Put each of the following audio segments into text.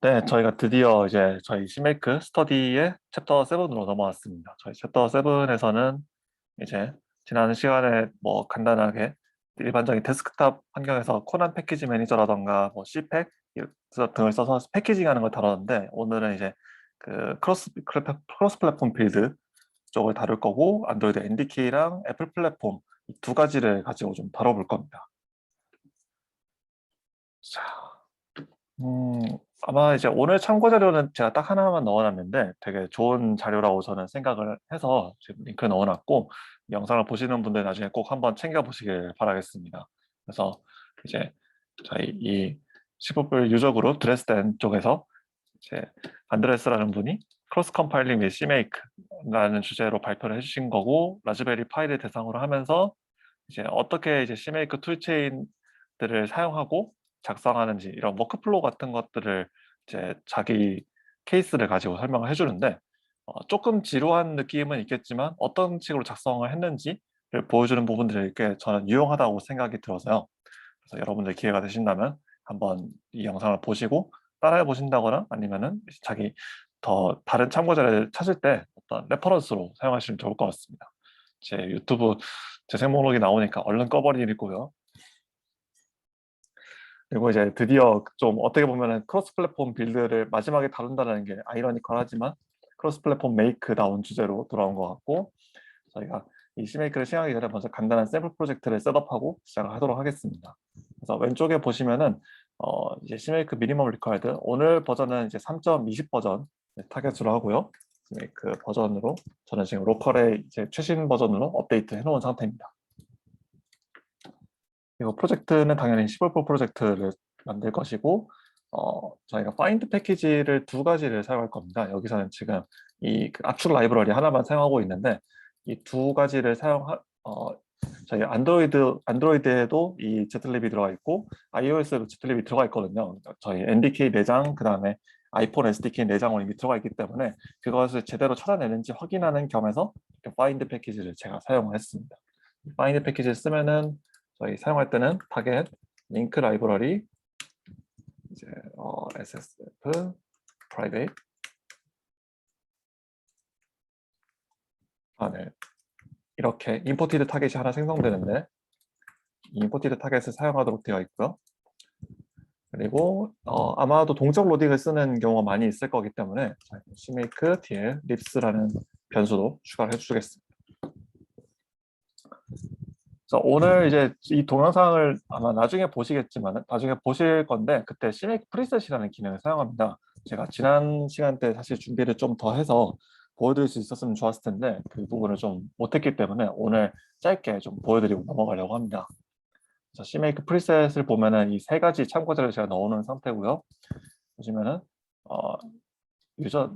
네, 저희가 드디어 이제 저희 시메이크 스터디의 챕터 7으로 넘어왔습니다. 저희 챕터 7에서는 이제 지난 시간에 뭐 간단하게 일반적인 데스크탑 환경에서 코난 패키지 매니저라던가 뭐 C팩 등을 써서 패키징하는 걸 다뤘는데 오늘은 이제 그 크로스 플랫폼 빌드 쪽을 다룰 거고 안드로이드 NDK랑 애플 플랫폼 이 두 가지를 가지고 좀 다뤄볼 겁니다. 자, 음, 아마 이제 오늘 참고 자료는 제가 딱 하나만 넣어놨는데 되게 좋은 자료라고 저는 생각을 해서 지금 링크 넣어놨고 영상을 보시는 분들 나중에 꼭 한번 챙겨보시길 바라겠습니다. 그래서 이제 저희 이 시프플 유저 그룹 드레스덴 쪽에서 이제 안드레스라는 분이 크로스 컴파일링 및 Cmake라는 주제로 발표를 해주신 거고 라즈베리 파이를 대상으로 하면서 이제 어떻게 이제 Cmake 툴체인들을 사용하고 작성하는지 이런 워크플로우 같은 것들을 이제 자기 케이스를 가지고 설명을 해주는데 조금 지루한 느낌은 있겠지만 어떤 식으로 작성을 했는지를 보여주는 부분들이 꽤 저는 유용하다고 생각이 들어서요. 그래서 여러분들 기회가 되신다면 한번 이 영상을 보시고 따라해 보신다거나 아니면은 자기 더 다른 참고자를 찾을 때 어떤 레퍼런스로 사용하시면 좋을 것 같습니다. 제 유튜브 재생 목록이 나오니까 얼른 꺼버리고요. 그리고 이제 드디어 좀 어떻게 보면은 크로스 플랫폼 빌드를 마지막에 다룬다는 게 아이러니컬하지만 크로스 플랫폼 메이크 나온 주제로 돌아온 것 같고 저희가 이 C메이크를 시행하기 전에 먼저 간단한 샘플 프로젝트를 셋업하고 시작을 하도록 하겠습니다. 그래서 왼쪽에 보시면은 이제 C메이크 미니멈 리ኳ어드 오늘 버전은 이제 3.20 버전 타겟으로 하고요. C메이크 버전으로 저는 지금 로컬에 이제 최신 버전으로 업데이트 해놓은 상태입니다. 그리고 프로젝트는 당연히 15% 프로젝트를 만들 것이고 저희가 파인드 패키지를 두 가지를 사용할 겁니다. 여기서는 지금 이 압축 라이브러리 하나만 사용하고 있는데 이 두 가지를 저희 안드로이드에도 이 제틀립이 들어가 있고 iOS에도 제틀립이 들어가 있거든요. 저희 NDK 내장 그다음에 아이폰 SDK 내장으로 이미 들어가 있기 때문에 그것을 제대로 찾아내는지 확인하는 겸해서 파인드 패키지를 제가 사용을 했습니다. 파인드 패키지를 쓰면은 저희 사용할 때는 타겟, 링크 라이브러리, 이제 SSF, private, 네. 이렇게 임포티드 타겟이 하나 생성되는데 임포티드 타겟을 사용하도록 되어 있고요. 그리고 아마도 동적 로딩을 쓰는 경우가 많이 있을 거기 때문에 cmake dl libs라는 변수도 추가를 해주겠습니다. 오늘 이제 이 동영상을 아마 나중에 보시겠지만 나중에 보실 건데 그때 cmake 프리셋이라는 기능을 사용합니다. 제가 지난 시간 때 사실 준비를 좀 더 해서 보여드릴 수 있었으면 좋았을 텐데 그 부분을 좀 못했기 때문에 오늘 짧게 좀 보여드리고 넘어가려고 합니다. 그래서 cmake 프리셋을 보면은 이 세 가지 참고자를 제가 넣어놓은 상태고요. 보시면은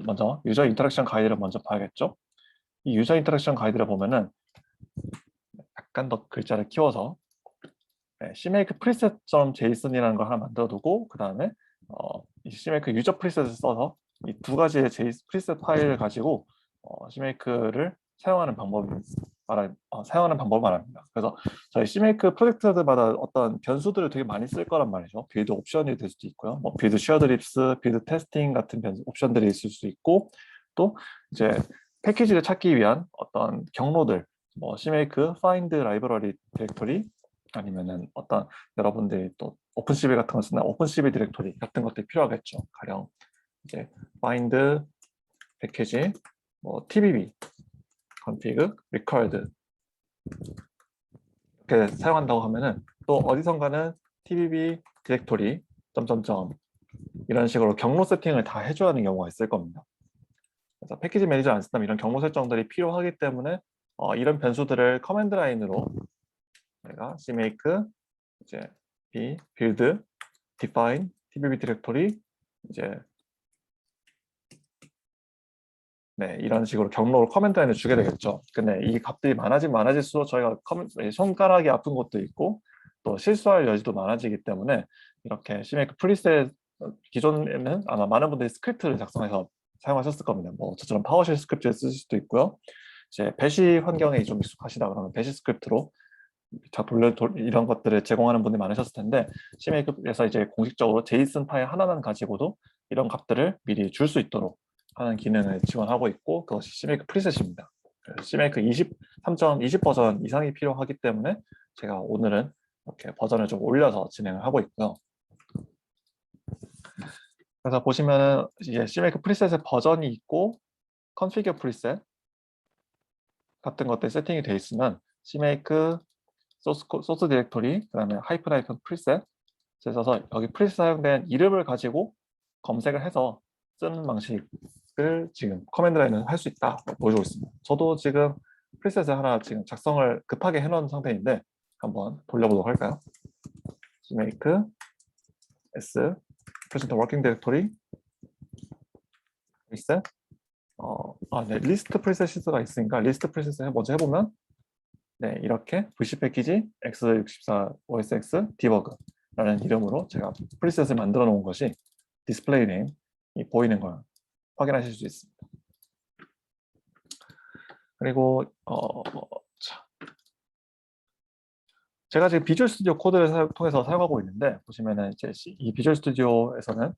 먼저 유저 인터랙션 가이드를 먼저 봐야겠죠. 이 유저 인터랙션 가이드를 보면은 약간 더 글자를 키워서 cmake preset.json이라는 걸 하나 만들어 두고 그 다음에 이 cmake 유저 프리셋을 써서 이 두 가지의 프리셋 파일을 가지고 cmake를 사용하는 방법을 말합니다. 그래서 저희 cmake 프로젝트마다 어떤 변수들을 되게 많이 쓸 거란 말이죠. 빌드 옵션이 될 수도 있고요. 뭐 빌드 쉐어드 립스, 빌드 테스팅 같은 옵션들이 있을 수 있고 또 이제 패키지를 찾기 위한 어떤 경로들 뭐 cmake find library 디렉토리 아니면은 어떤 여러분들이 또 오픈CV 같은 거 쓰나 오픈CV 디렉토리 같은 것들이 필요하겠죠. 가령 이제 find 패키지 뭐 tbb config required 이렇게 사용한다고 하면은 또 어디선가는 tbb 디렉토리 점점점 이런 식으로 경로 세팅을 다 해줘야 하는 경우가 있을 겁니다. 그래서 패키지 매니저 안 쓰면 이런 경로 설정들이 필요하기 때문에 이런 변수들을 커맨드 라인으로 내가 cmake 이제 build define tbb 디렉토리 이제 이런 식으로 경로를 커맨드 라인을 주게 되겠죠. 근데 이 값들이 많아질수록 저희가 손가락이 아픈 것도 있고 또 실수할 여지도 많아지기 때문에 이렇게 cmake 프리셋 기존에는 아마 많은 분들이 스크립트를 작성해서 사용하셨을 겁니다. 뭐 저처럼 파워쉘 스크립트를 쓰실 수도 있고요. 이제 배시 환경에 좀 익숙하시다 그러면 배시 스크립트로 이런 것들을 제공하는 분들이 많으셨을 텐데 cmake에서 이제 공식적으로 JSON 파일 하나만 가지고도 이런 값들을 미리 줄 수 있도록 하는 기능을 지원하고 있고, 그것이 CMake 프리셋입니다. CMake 3.20 버전 이상이 필요하기 때문에 제가 오늘은 이렇게 버전을 좀 올려서 진행을 하고 있고요. 그래서 보시면은 이제 CMake 프리셋의 버전이 있고 컨피규어 프리셋 같은 것들 세팅이 되어 있으면 CMake 소스 디렉토리, 그다음에 하이픈 프리셋 써서 여기 프리셋 사용된 이름을 가지고 검색을 해서 쓰는 방식을 지금 커맨드 라인을 할 수 있다 보여주고 있습니다. 저도 지금 프리셋을 하나 지금 작성을 급하게 해놓은 상태인데 한번 돌려보도록 할까요? CMake s present working directory 프리셋 네, 리스트 프리셋가 있으니까 리스트 프리셋을 먼저 해보면 네, 이렇게 VC 패키지 x64 osx 디버그라는 이름으로 제가 프리셋을 만들어 놓은 것이 디스플레이 네임이 보이는 걸 확인하실 수 있습니다. 그리고 제가 지금 비주얼 스튜디오 코드를 통해서 사용하고 있는데 보시면은 이제 이 비주얼 스튜디오에서는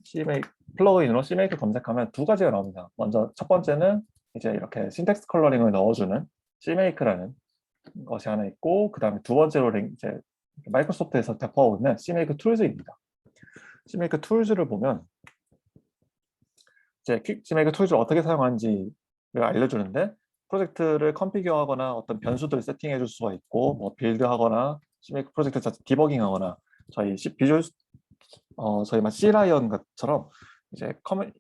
CMake 플러그인으로 CMake 검색하면 두 가지가 나옵니다. 먼저 첫 번째는 이제 이렇게 신텍스 컬러링을 넣어주는 CMake라는 것이 하나 있고, 그 다음에 두 번째로 이제 마이크로소프트에서 배포하고 있는 CMake 툴즈입니다. CMake 툴즈를 보면 이제 CMake 툴즈를 어떻게 사용하는지를 알려주는데, 프로젝트를 컨피규어하거나 어떤 변수들을 세팅해 줄 수가 있고, 뭐 빌드하거나 CMake 프로젝트 자체 디버깅하거나 저희 비주얼 저희 C라이언처럼 이제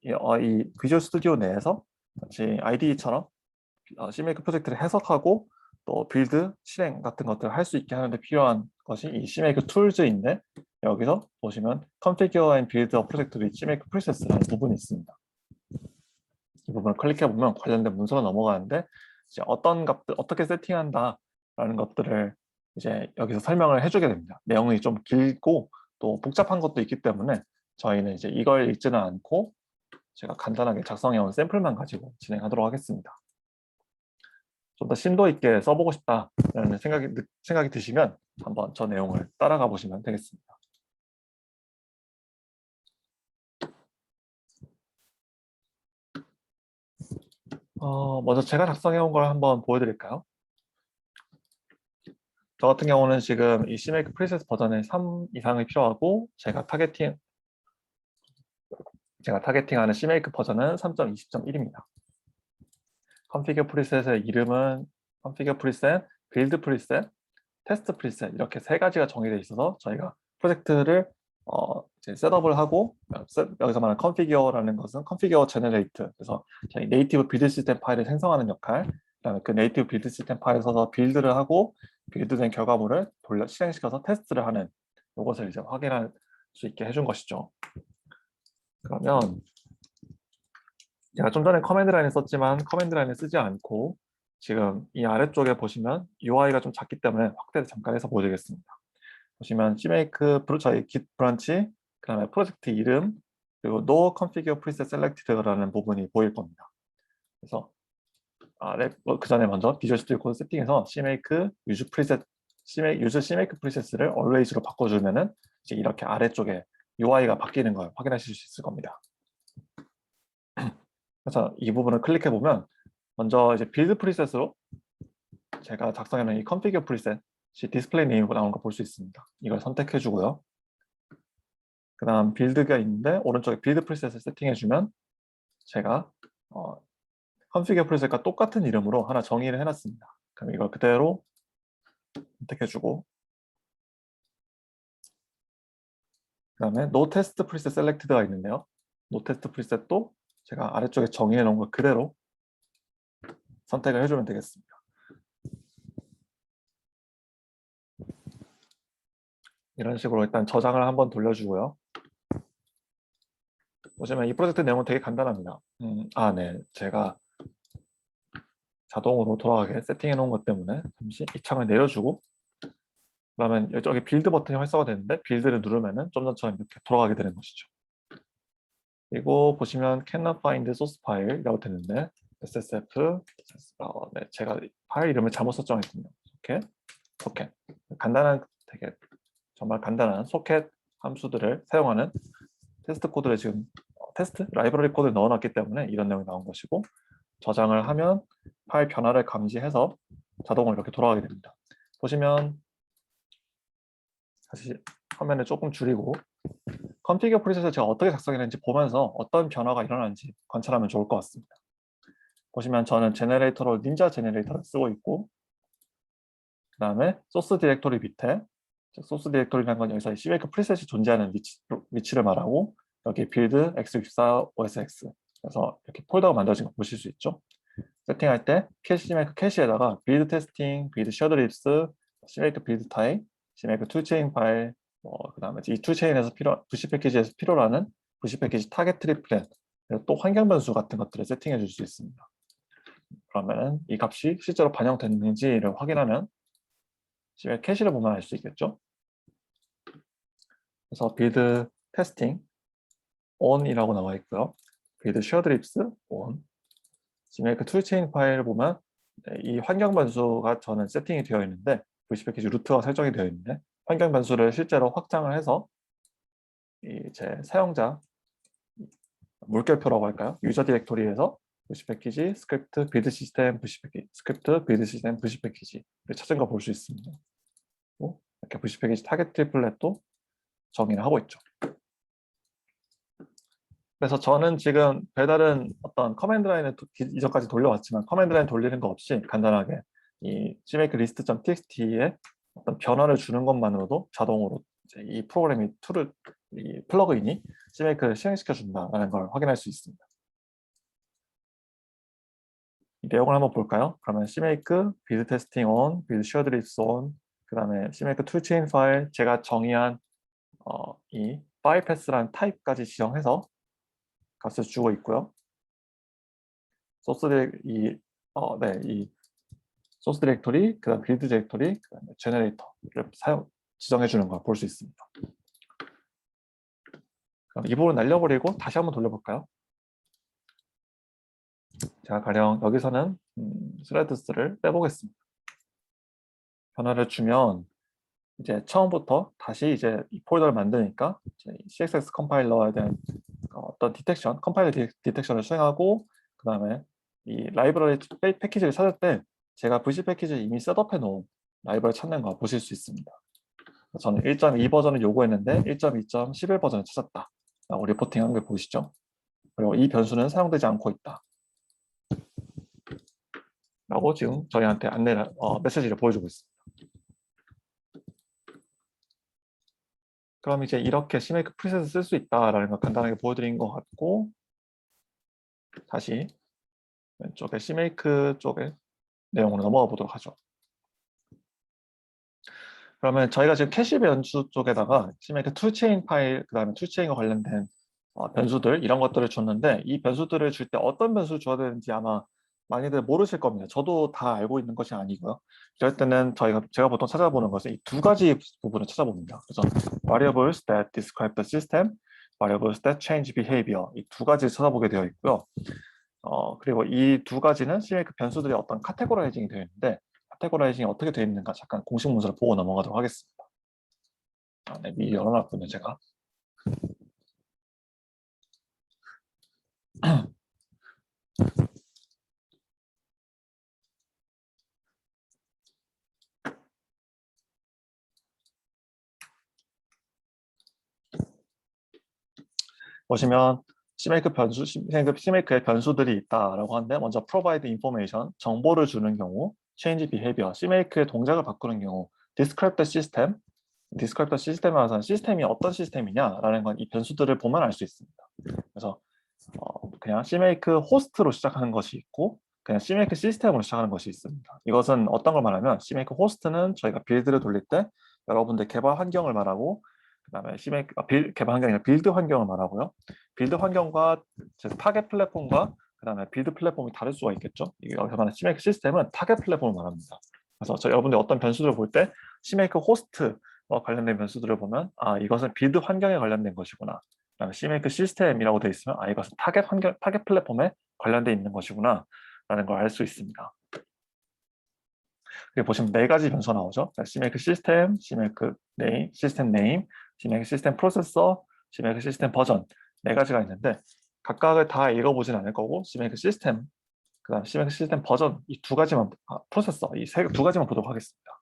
이 비주얼 스튜디오 내에서 같이 IDE처럼 CMake 프로젝트를 해석하고 또 빌드, 실행 같은 것들을 할 수 있게 하는 데 필요한 것이 이 CMake 툴즈인데, 여기서 보시면 Configure and Build a Project with CMake Process라는 부분이 있습니다. 이 부분을 클릭해보면 관련된 문서로 넘어가는데, 이제 어떤 값들 어떻게 세팅한다라는 것들을 이제 여기서 설명을 해주게 됩니다. 내용이 좀 길고 또 복잡한 것도 있기 때문에 저희는 이제 이걸 읽지는 않고 제가 간단하게 작성해온 샘플만 가지고 진행하도록 하겠습니다. 좀 더 심도 있게 써보고 싶다라는 생각이 드시면 한번 저 내용을 따라가 보시면 되겠습니다. 먼저 제가 작성해온 걸 한번 보여드릴까요? 저 같은 경우는 지금 이 CMake 프리셋 버전의 3 이상이 필요하고 제가 타겟팅하는 CMake 버전은 3.20.1입니다. 컨피규어 프리셋의 이름은 컨피규어 프리셋, 빌드 프리셋, 테스트 프리셋 이렇게 세 가지가 정의되어 있어서 저희가 프로젝트를 이제 셋업을 하고, 여기서 말하는 컨피규어라는 것은 컨피규어 제너레이트, 그래서 저희 네이티브 빌드 시스템 파일을 생성하는 역할, 그다음에 그 네이티브 빌드 시스템 파일을 써서 빌드를 하고 빌드된 결과물을 실행시켜서 테스트를 하는 이것을 이제 확인할 수 있게 해준 것이죠. 그러면 제가 좀 전에 커맨드 라인을 썼지만 커맨드 라인을 쓰지 않고 지금 이 아래쪽에 보시면 UI가 좀 작기 때문에 확대를 잠깐 해서 보여드리겠습니다. 보시면 CMake 저희 git 브런치, 그 다음에 프로젝트 이름, 그리고 no configure preset selected라는 부분이 보일 겁니다. 그래서 그 전에 먼저 비주얼 스튜디오 코드 세팅에서 CMake use preset, use CMake preset를 always로 바꿔주면은 이제 이렇게 아래쪽에 UI가 바뀌는 걸 확인하실 수 있을 겁니다. 그래서 이 부분을 클릭해 보면 먼저 이제 빌드 프리셋으로 제가 작성해놓은 이 configure preset 디스플레이 네임으로 나오는 거 볼 수 있습니다. 이걸 선택해 주고요. 그 다음 빌드가 있는데 오른쪽에 빌드 프리셋을 세팅해 주면 제가 configure preset과 똑같은 이름으로 하나 정의를 해놨습니다. 그럼 이걸 그대로 선택해 주고, 그 다음에 no test preset selected가 있는데요. no test preset도 제가 아래쪽에 정의해 놓은 걸 그대로 선택을 해주면 되겠습니다. 이런 식으로 일단 저장을 한번 돌려주고요. 보시면 이 프로젝트 내용은 되게 간단합니다. 네. 제가 자동으로 돌아가게 세팅해 놓은 것 때문에 잠시 이 창을 내려주고, 그러면 여기 빌드 버튼이 활성화되는데 빌드를 누르면은 좀 전처럼 이렇게 돌아가게 되는 것이죠. 그리고 보시면 cannot find source file이라고 되는데 SSF, 네, 제가 파일 이름을 잘못 설정했군요. 소켓. 간단한, 되게 정말 간단한 소켓 함수들을 사용하는 테스트 코드를 지금 테스트 라이브러리 코드를 넣어놨기 때문에 이런 내용이 나온 것이고, 저장을 하면 파일 변화를 감지해서 자동으로 이렇게 돌아가게 됩니다. 보시면 다시 화면을 조금 줄이고 컨피규어 프리셋을 제가 어떻게 작성했는지 보면서 어떤 변화가 일어나는지 관찰하면 좋을 것 같습니다. 보시면 저는 제네레이터로 닌자 제네레이터를 쓰고 있고, 그 다음에 소스 디렉토리 밑에, 소스 디렉토리라는 건 여기서 C메이커 프리셋이 존재하는 위치를 말하고, 여기 빌드 x64 osx, 그래서 이렇게 폴더가 만들어진 거 보실 수 있죠. 세팅할 때 C메이커 캐시에다가 빌드 테스팅, 빌드 셔드 립스, C메이커 빌드 타입, C메이커 툴체인 파일, 그 다음에 이 툴체인에서 부시 패키지에서 필요로 하는 부시 패키지 타겟 트리플렛, 또 환경 변수 같은 것들을 세팅해 줄 수 있습니다. 그러면 이 값이 실제로 반영됐는지를 확인하면 C메이커 캐시를 보면 알 수 있겠죠. 그래서 빌드 테스팅 on이라고 나와 있고요. 빌드 셔드 립스 on. C메이커 툴체인 파일을 보면 이 환경 변수가 저는 세팅이 되어 있는데, VC 패키지 루트가 설정이 되어 있는데, 환경 변수를 실제로 확장을 해서 제 사용자 물결표라고 할까요? 유저 디렉토리에서 VC 패키지 스크립트 빌드 시스템 VC 패키지 스크립트 빌드 시스템 VC 패키지를 찾은 거 볼 수 있습니다. 이렇게 VC 패키지 타겟 트리플렛도 정의를 하고 있죠. 그래서 저는 지금 배달은 어떤 커맨드 라인을 이전까지 돌려왔지만 커맨드 라인 돌리는 거 없이 간단하게 이 cmake list.txt에 어떤 변화를 주는 것만으로도 자동으로 이제 이 프로그램이 이 플러그인이 cmake를 실행시켜 준다라는 걸 확인할 수 있습니다. 이 내용을 한번 볼까요? 그러면 cmake build testing on, build shared lists on, 그 다음에 cmake toolchain 파일, 제가 정의한 이 파일 패스라는 타입까지 지정해서 값을 주고 있고요. 이 소스 디렉토리, 그다음 빌드 디렉토리, 그다음에 제너레이터를 지정해 주는 걸 볼 수 있습니다. 그럼 이 부분 날려버리고 다시 한번 돌려볼까요? 제가 가령 여기서는 스레드스를 빼보겠습니다. 변화를 주면 이제 처음부터 다시 이제 이 폴더를 만드니까 이제 CSS 컴파일러에 대한 어떤 컴파일러 디텍션을 수행하고, 그 다음에 이 라이브러리 패키지를 찾을 때 제가 VC 패키지를 이미 셋업해 놓은 라이브러리 찾는 거 보실 수 있습니다. 저는 1.2 버전을 요구했는데 1.2.11 버전을 찾았다 라고 리포팅한 걸 보시죠. 그리고 이 변수는 사용되지 않고 있다 라고 지금 저희한테 메시지를 보여주고 있습니다. 그럼 이제 이렇게 cmake 프리셋을 쓸 수 있다라는 걸 간단하게 보여드린 것 같고, 다시 왼쪽에 cmake 쪽에 내용으로 넘어가 보도록 하죠. 그러면 저희가 지금 캐시 변수 쪽에다가 cmake 툴체인 파일, 그 다음에 툴체인과 관련된 변수들, 이런 것들을 줬는데, 이 변수들을 줄 때 어떤 변수를 줘야 되는지 아마 많이들 모르실 겁니다. 저도 다 알고 있는 것이 아니고요. 이럴 때는 제가 보통 찾아보는 것은 이 두 가지 부분을 찾아봅니다. 그래서 variables that describe the system, variables that change behavior, 이 두 가지를 찾아보게 되어 있고요. 그리고 이 두 가지는 cmake 변수들이 어떤 카테고라이징이 되어 있는데, 카테고라이징이 어떻게 되어 있는가 잠깐 공식 문서를 보고 넘어가도록 하겠습니다. 네, 미리 열어놨군요, 제가. 보시면 cmake의 변수들이 있다라고 하는데, 먼저 provide information, 정보를 주는 경우, change behavior, cmake의 동작을 바꾸는 경우, describe the system, describe the system에 와서는 시스템이 어떤 시스템이냐라는 건 이 변수들을 보면 알 수 있습니다. 그래서 그냥 cmake 호스트로 시작하는 것이 있고, 그냥 cmake 시스템으로 시작하는 것이 있습니다. 이것은 어떤 걸 말하면, cmake 호스트는 저희가 빌드를 돌릴 때 여러분들 개발 환경을 말하고, 그다음에 개발 환경이 아니라 빌드 환경을 말하고요. 빌드 환경과 타겟 플랫폼과 그다음에 빌드 플랫폼이 다를 수가 있겠죠. 여기서 말하는 cmake 시스템은 타겟 플랫폼을 말합니다. 그래서 여러분들 어떤 변수들을 볼 때 cmake 호스트와 관련된 변수들을 보면, 이것은 빌드 환경에 관련된 것이구나. 그다음에 cmake 시스템이라고 되어 있으면 이것은 타겟 플랫폼에 관련되어 있는 것이구나 라는 걸 알 수 있습니다. 여기 보시면 네 가지 변수가 나오죠. cmake 시스템, cmake 네임, 시스템 네임, cmake 시스템 프로세서, CMake 시스템 버전 네 가지가 있는데 각각을 다 읽어보진 않을 거고 CMake 시스템 그다음 CMake 시스템 버전 이 두 가지만 프로세서 이 두 가지만 보도록 하겠습니다.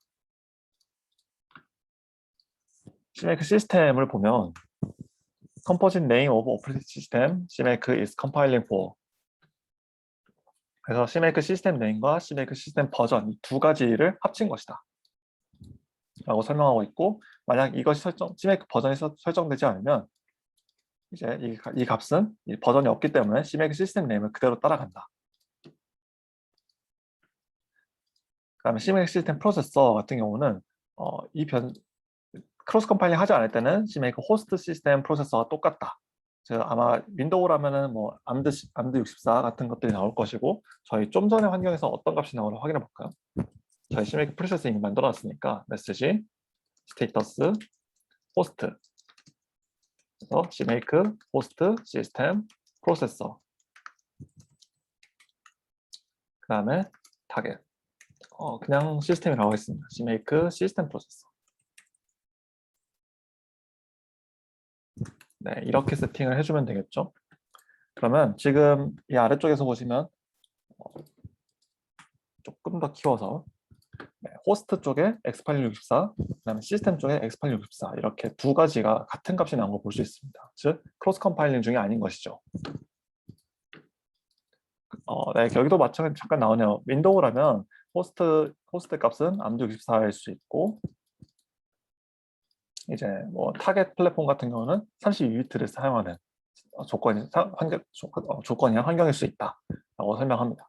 CMake 시스템을 보면 Composite name of operating system CMake is compiling for 그래서 CMake 시스템 네임과 CMake 시스템 버전 이 두 가지를 합친 것이다 라고 설명하고 있고 만약 이것이 CMake 버전이 설정되지 않으면 이제 이 값은 이 버전이 없기 때문에 CMake 시스템 네임을 그대로 따라간다. 그다음에 CMake 시스템 프로세서 같은 경우는 크로스 컴파일링 하지 않을 때는 CMake 호스트 시스템 프로세서와 똑같다. 즉 아마 윈도우라면은 뭐 암드 64 같은 것들이 나올 것이고 저희 좀 전에 환경에서 어떤 값이 나오나 확인해 볼까요? 저희 CMake 프로세서 이미 만들어놨으니까 메시지 스테이터스 호스트 그래서 CMake 호스트 시스템 프로세서 그 다음에 타겟 그냥 시스템이라고 했습니다. CMake 시스템 프로세서 네, 이렇게 세팅을 해주면 되겠죠. 그러면 지금 이 아래쪽에서 보시면 조금 더 키워서 네, 호스트 쪽에 x8664, 그다음에 시스템 쪽에 x8664 이렇게 두 가지가 같은 값이 나온 거 볼 수 있습니다. 즉 크로스 컴파일링 중에 아닌 것이죠. 네, 여기도 마찬가지 잠깐 나오네요. 윈도우라면 호스트 값은 암드 64일 수 있고 이제 뭐 타겟 플랫폼 같은 경우는 32비트를 사용하는 조건이나 환경일 수 있다라고 설명합니다.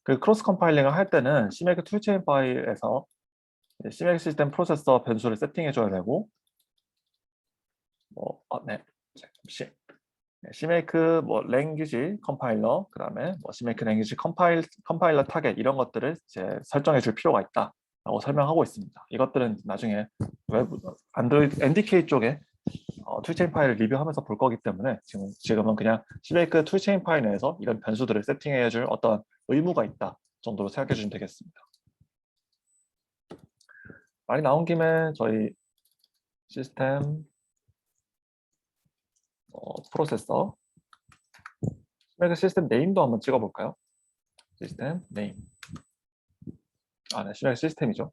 그 크로스 컴파일링을 할 때는 CMake 툴체인 파일에서 CMake 시스템 프로세서 변수를 세팅해줘야 되고 네, 잠시 CMake 랭귀지 컴파일러 그다음에 CMake 랭귀지 컴파일러 타겟 이런 것들을 이제 설정해줄 필요가 있다라고 설명하고 있습니다. 이것들은 나중에 외부 안드로이드 NDK 쪽에 툴체인 파일을 리뷰하면서 볼 거기 때문에 지금은 그냥 CMake 툴체인 파일 내에서 이런 변수들을 세팅해줄 어떤 의무가 있다 정도로 생각해 주시면 되겠습니다. 말이 나온 김에 저희 시스템 프로세서 CMake 시스템 네임도 한번 찍어볼까요? 시스템 네임 네, CMake 시스템이죠.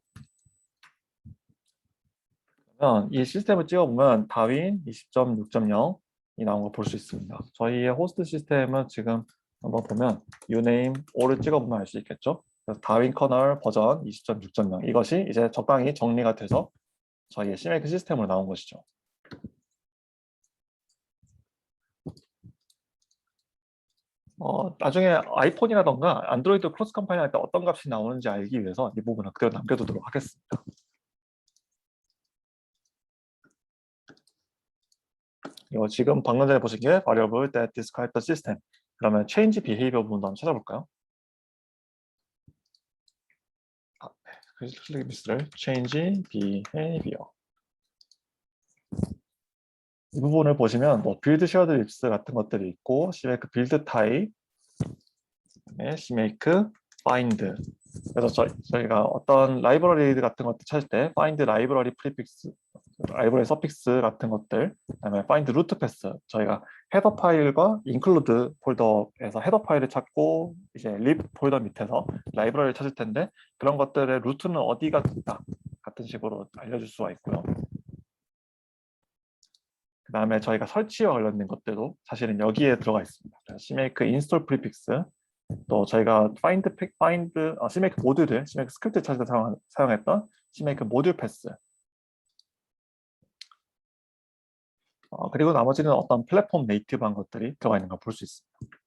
그러면 이 시스템을 찍어보면 다윈 20.6.0이 나온 거 볼 수 있습니다. 저희의 호스트 시스템은 지금 한번 보면 uname all을 찍어보면 알 수 있겠죠. 그래서 다윈 커널 버전 20.6.0 이것이 이제 적당히 정리가 돼서 저희의 CMake 시스템으로 나온 것이죠. 나중에 아이폰이라던가 안드로이드 크로스 컴파일링 할 때 어떤 값이 나오는지 알기 위해서 이 부분은 그대로 남겨두도록 하겠습니다. 이거 지금 방금 전에 보신 게 variable that describe the system. 그러면 change behavior 부분도 한번 찾아볼까요? 클릭 리스트를 change behavior 이 부분을 보시면 build shared lists 같은 것들이 있고 CMake build type, CMake find 그래서 저희가 어떤 라이브러리 같은 것들 찾을 때 find 라이브러리 프리픽스, 라이브러리 서픽스 같은 것들, 그다음에 find root path 저희가 헤더 파일과 include 폴더에서 헤더 파일을 찾고 이제 lib 폴더 밑에서 라이브러리를 찾을 텐데 그런 것들의 루트는 어디가 있다 같은 식으로 알려줄 수가 있고요. 그 다음에 저희가 설치와 관련된 것들도 사실은 여기에 들어가 있습니다. CMake install prefix 또 저희가 CMake 모듈들, CMake 스크립트 찾을 때 사용했던 CMake 모듈 패스 그리고 나머지는 어떤 플랫폼 네이티브한 것들이 들어가 있는 걸 볼 수 있습니다.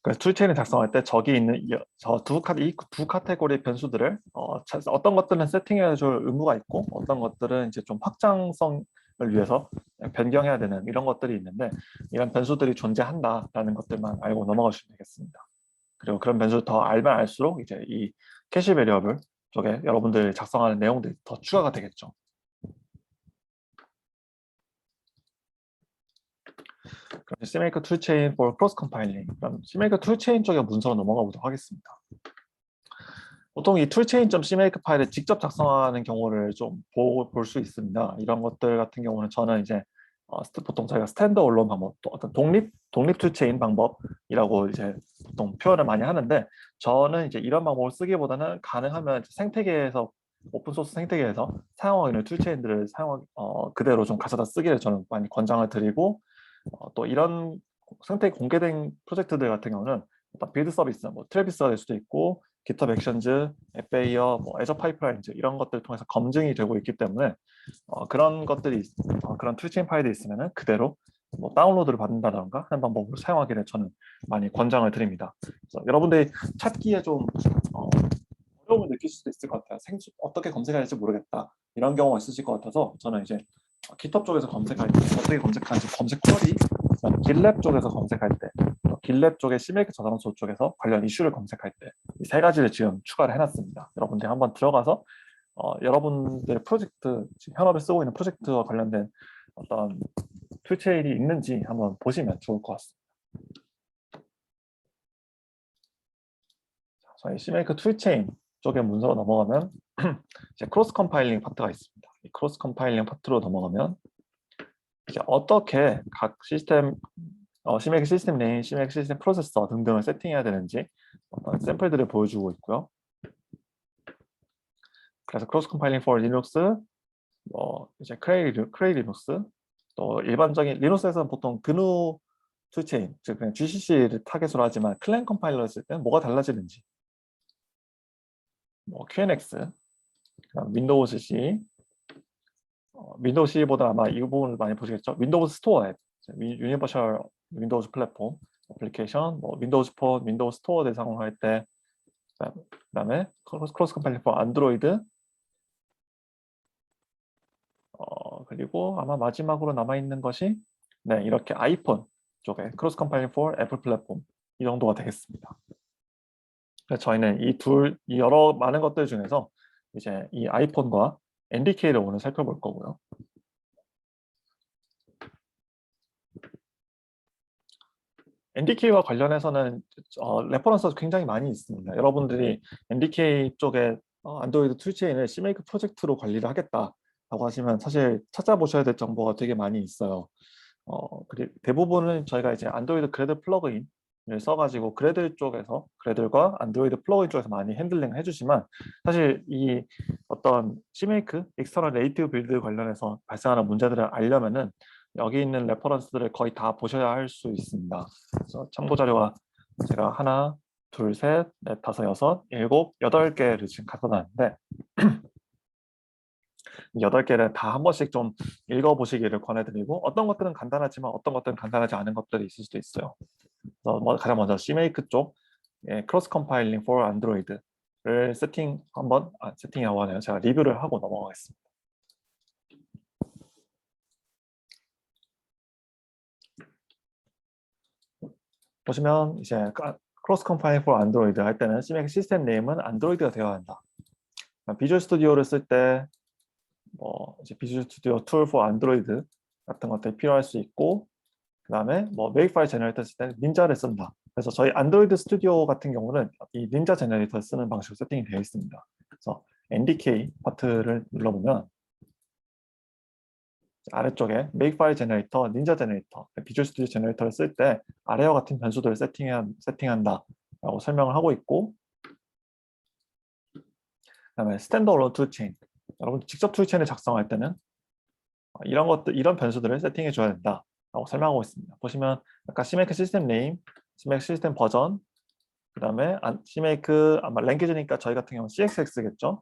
그래서 툴체인을 작성할 때 저기 있는 이 두 카테고리 변수들을 어떤 것들은 세팅해야 줄 의무가 있고 어떤 것들은 이제 좀 확장성을 위해서 변경해야 되는 이런 것들이 있는데 이런 변수들이 존재한다라는 것들만 알고 넘어가 주시면 되겠습니다. 그리고 그런 변수를 더 알면 알수록 이제 이 캐시 베리어블 쪽에 여러분들이 작성하는 내용들이 더 추가가 되겠죠. 그럼 CMake 툴체인 for cross compiling. 그럼 CMake 툴체인 쪽에 문서로 넘어가 보도록 하겠습니다. 보통 이 toolchain.cmake 파일을 직접 작성하는 경우를 좀 볼 수 있습니다. 이런 것들 같은 경우는 저는 이제 보통 저희가 스탠드 언론 방법, 또 어떤 독립 툴체인 방법이라고 이제 보통 표현을 많이 하는데, 저는 이제 이런 방법을 쓰기보다는 가능하면 생태계에서, 오픈 소스 생태계에서 사용하고 있는 툴체인들을 그대로 좀 가져다 쓰기를 저는 많이 권장을 드리고, 또 이런 생태계 공개된 프로젝트들 같은 경우는 어떤 빌드 서비스, 뭐 트래비스가 될 수도 있고, GitHub 액션즈, 앱베이어, 뭐 애저 파이프라인즈 이런 것들을 통해서 검증이 되고 있기 때문에 그런 것들이 그런 툴체인 파일이 있으면은 그대로 뭐 다운로드를 받는다던가 하는 방법으로 사용하기를 저는 많이 권장을 드립니다. 그래서 여러분들이 찾기에 좀 어, 어려움을 느낄 수도 있을 것 같아요. 어떻게 검색해야 할지 모르겠다 이런 경우가 있으실 것 같아서, 저는 이제 GitHub 쪽에서 검색할 때 어떻게 검색하는지 검색 쿼리, 길랩 쪽에서 검색할 때, 길랩 쪽의 CMake 저장소 쪽에서 관련 이슈를 검색할 때 이 세 가지를 지금 추가를 해놨습니다. 여러분들이 한번 들어가서 여러분들의 프로젝트, 현업에 쓰고 있는 프로젝트와 관련된 어떤 툴체인이 있는지 한번 보시면 좋을 것 같습니다. 저희 CMake 툴체인 쪽의 문서로 넘어가면 이제 크로스 컴파일링 파트가 있습니다. 이 크로스 컴파일링 파트로 넘어가면 이제 어떻게 각 시스템, CMake 시스템 네임, CMake 시스템 프로세서 등등을 세팅해야 되는지 어떤 샘플들을 보여주고 있고요. 그래서 크로스 컴파일링 for 리눅스, 이제 크레이 리눅스, 또 일반적인 리눅스에서는 보통 GNU 툴체인, 즉 그냥 GCC를 타겟으로 하지만 클랜 컴파일러를 쓸 때는 뭐가 달라지는지, 뭐 QNX, 윈도우즈 C, 윈도우 C보다 아마 이 부분을 많이 보시겠죠. 윈도우즈 스토어 앱, 유니버셜 윈도우즈 플랫폼 애플리케이션, 뭐 윈도우즈 폰, 윈도우 스토어 대상으로 할 때, 그다음에 크로스 컴파일링 for 안드로이드, 그리고 아마 마지막으로 남아 있는 것이 네, 이렇게 아이폰 쪽에 크로스 컴파일링 for 애플 플랫폼 이 정도가 되겠습니다. 그래서 저희는 이 여러 많은 것들 중에서 이제 이 아이폰과 NDK를 오늘 살펴볼 거고요. NDK와 관련해서는 레퍼런스가 굉장히 많이 있습니다. 여러분들이 NDK 쪽에 안드로이드 툴체인을 CMake 프로젝트로 관리를 하겠다라고 하시면 사실 찾아보셔야 될 정보가 되게 많이 있어요. 그리고 대부분은 저희가 이제 안드로이드 그래들 플러그인을 써가지고 그래들과 안드로이드 플러그인 쪽에서 많이 핸들링 해주지만, 사실 이 어떤 CMake 익스터널 네이티브 빌드 관련해서 발생하는 문제들을 알려면은 여기 있는 레퍼런스들을 거의 다 보셔야 할 수 있습니다. 그래서 참고 자료가 제가 하나, 둘, 셋, 넷, 다섯, 여섯, 일곱, 8개를 지금 갖다 놨는데, 8개를 다 한 번씩 좀 읽어보시기를 권해드리고, 어떤 것들은 간단하지만 어떤 것들은 간단하지 않은 것들이 있을 수도 있어요. 그래서 가장 먼저 CMake 쪽 크로스 컴파일링 for 안드로이드를 세팅하고 하네요. 제가 리뷰를 하고 넘어가겠습니다. 보시면 이제 크로스 컴파일링 for 안드로이드 할 때는 CMake 시스템 네임은 안드로이드가 되어야 한다. 비주얼 스튜디오를 쓸 때 이제 비주얼 스튜디오 툴 for 안드로이드 같은 것들이 필요할 수 있고, 그 다음에 뭐 메이크 파일 제너레이터 쓸 때 닌자를 쓴다. 그래서 저희 안드로이드 스튜디오 같은 경우는 이 닌자 제너레이터를 쓰는 방식으로 세팅이 되어 있습니다. 그래서 NDK 파트를 눌러보면 아래쪽에 메이크 파일 제너레이터, 닌자 제너레이터, 비주얼 스튜디오 제너레이터를 쓸 때 아래와 같은 변수들을 세팅한다라고 설명을 하고 있고, 그다음에 스탠더얼론 툴체인, 여러분 직접 툴체인을 작성할 때는 이런 변수들을 세팅해 줘야 된다라고 설명하고 있습니다. 보시면 아까 CMake 시스템 네임, CMake 시스템 버전, 그 다음에 CMake 아마 랭귀지니까 저희 같은 경우는 CXX겠죠.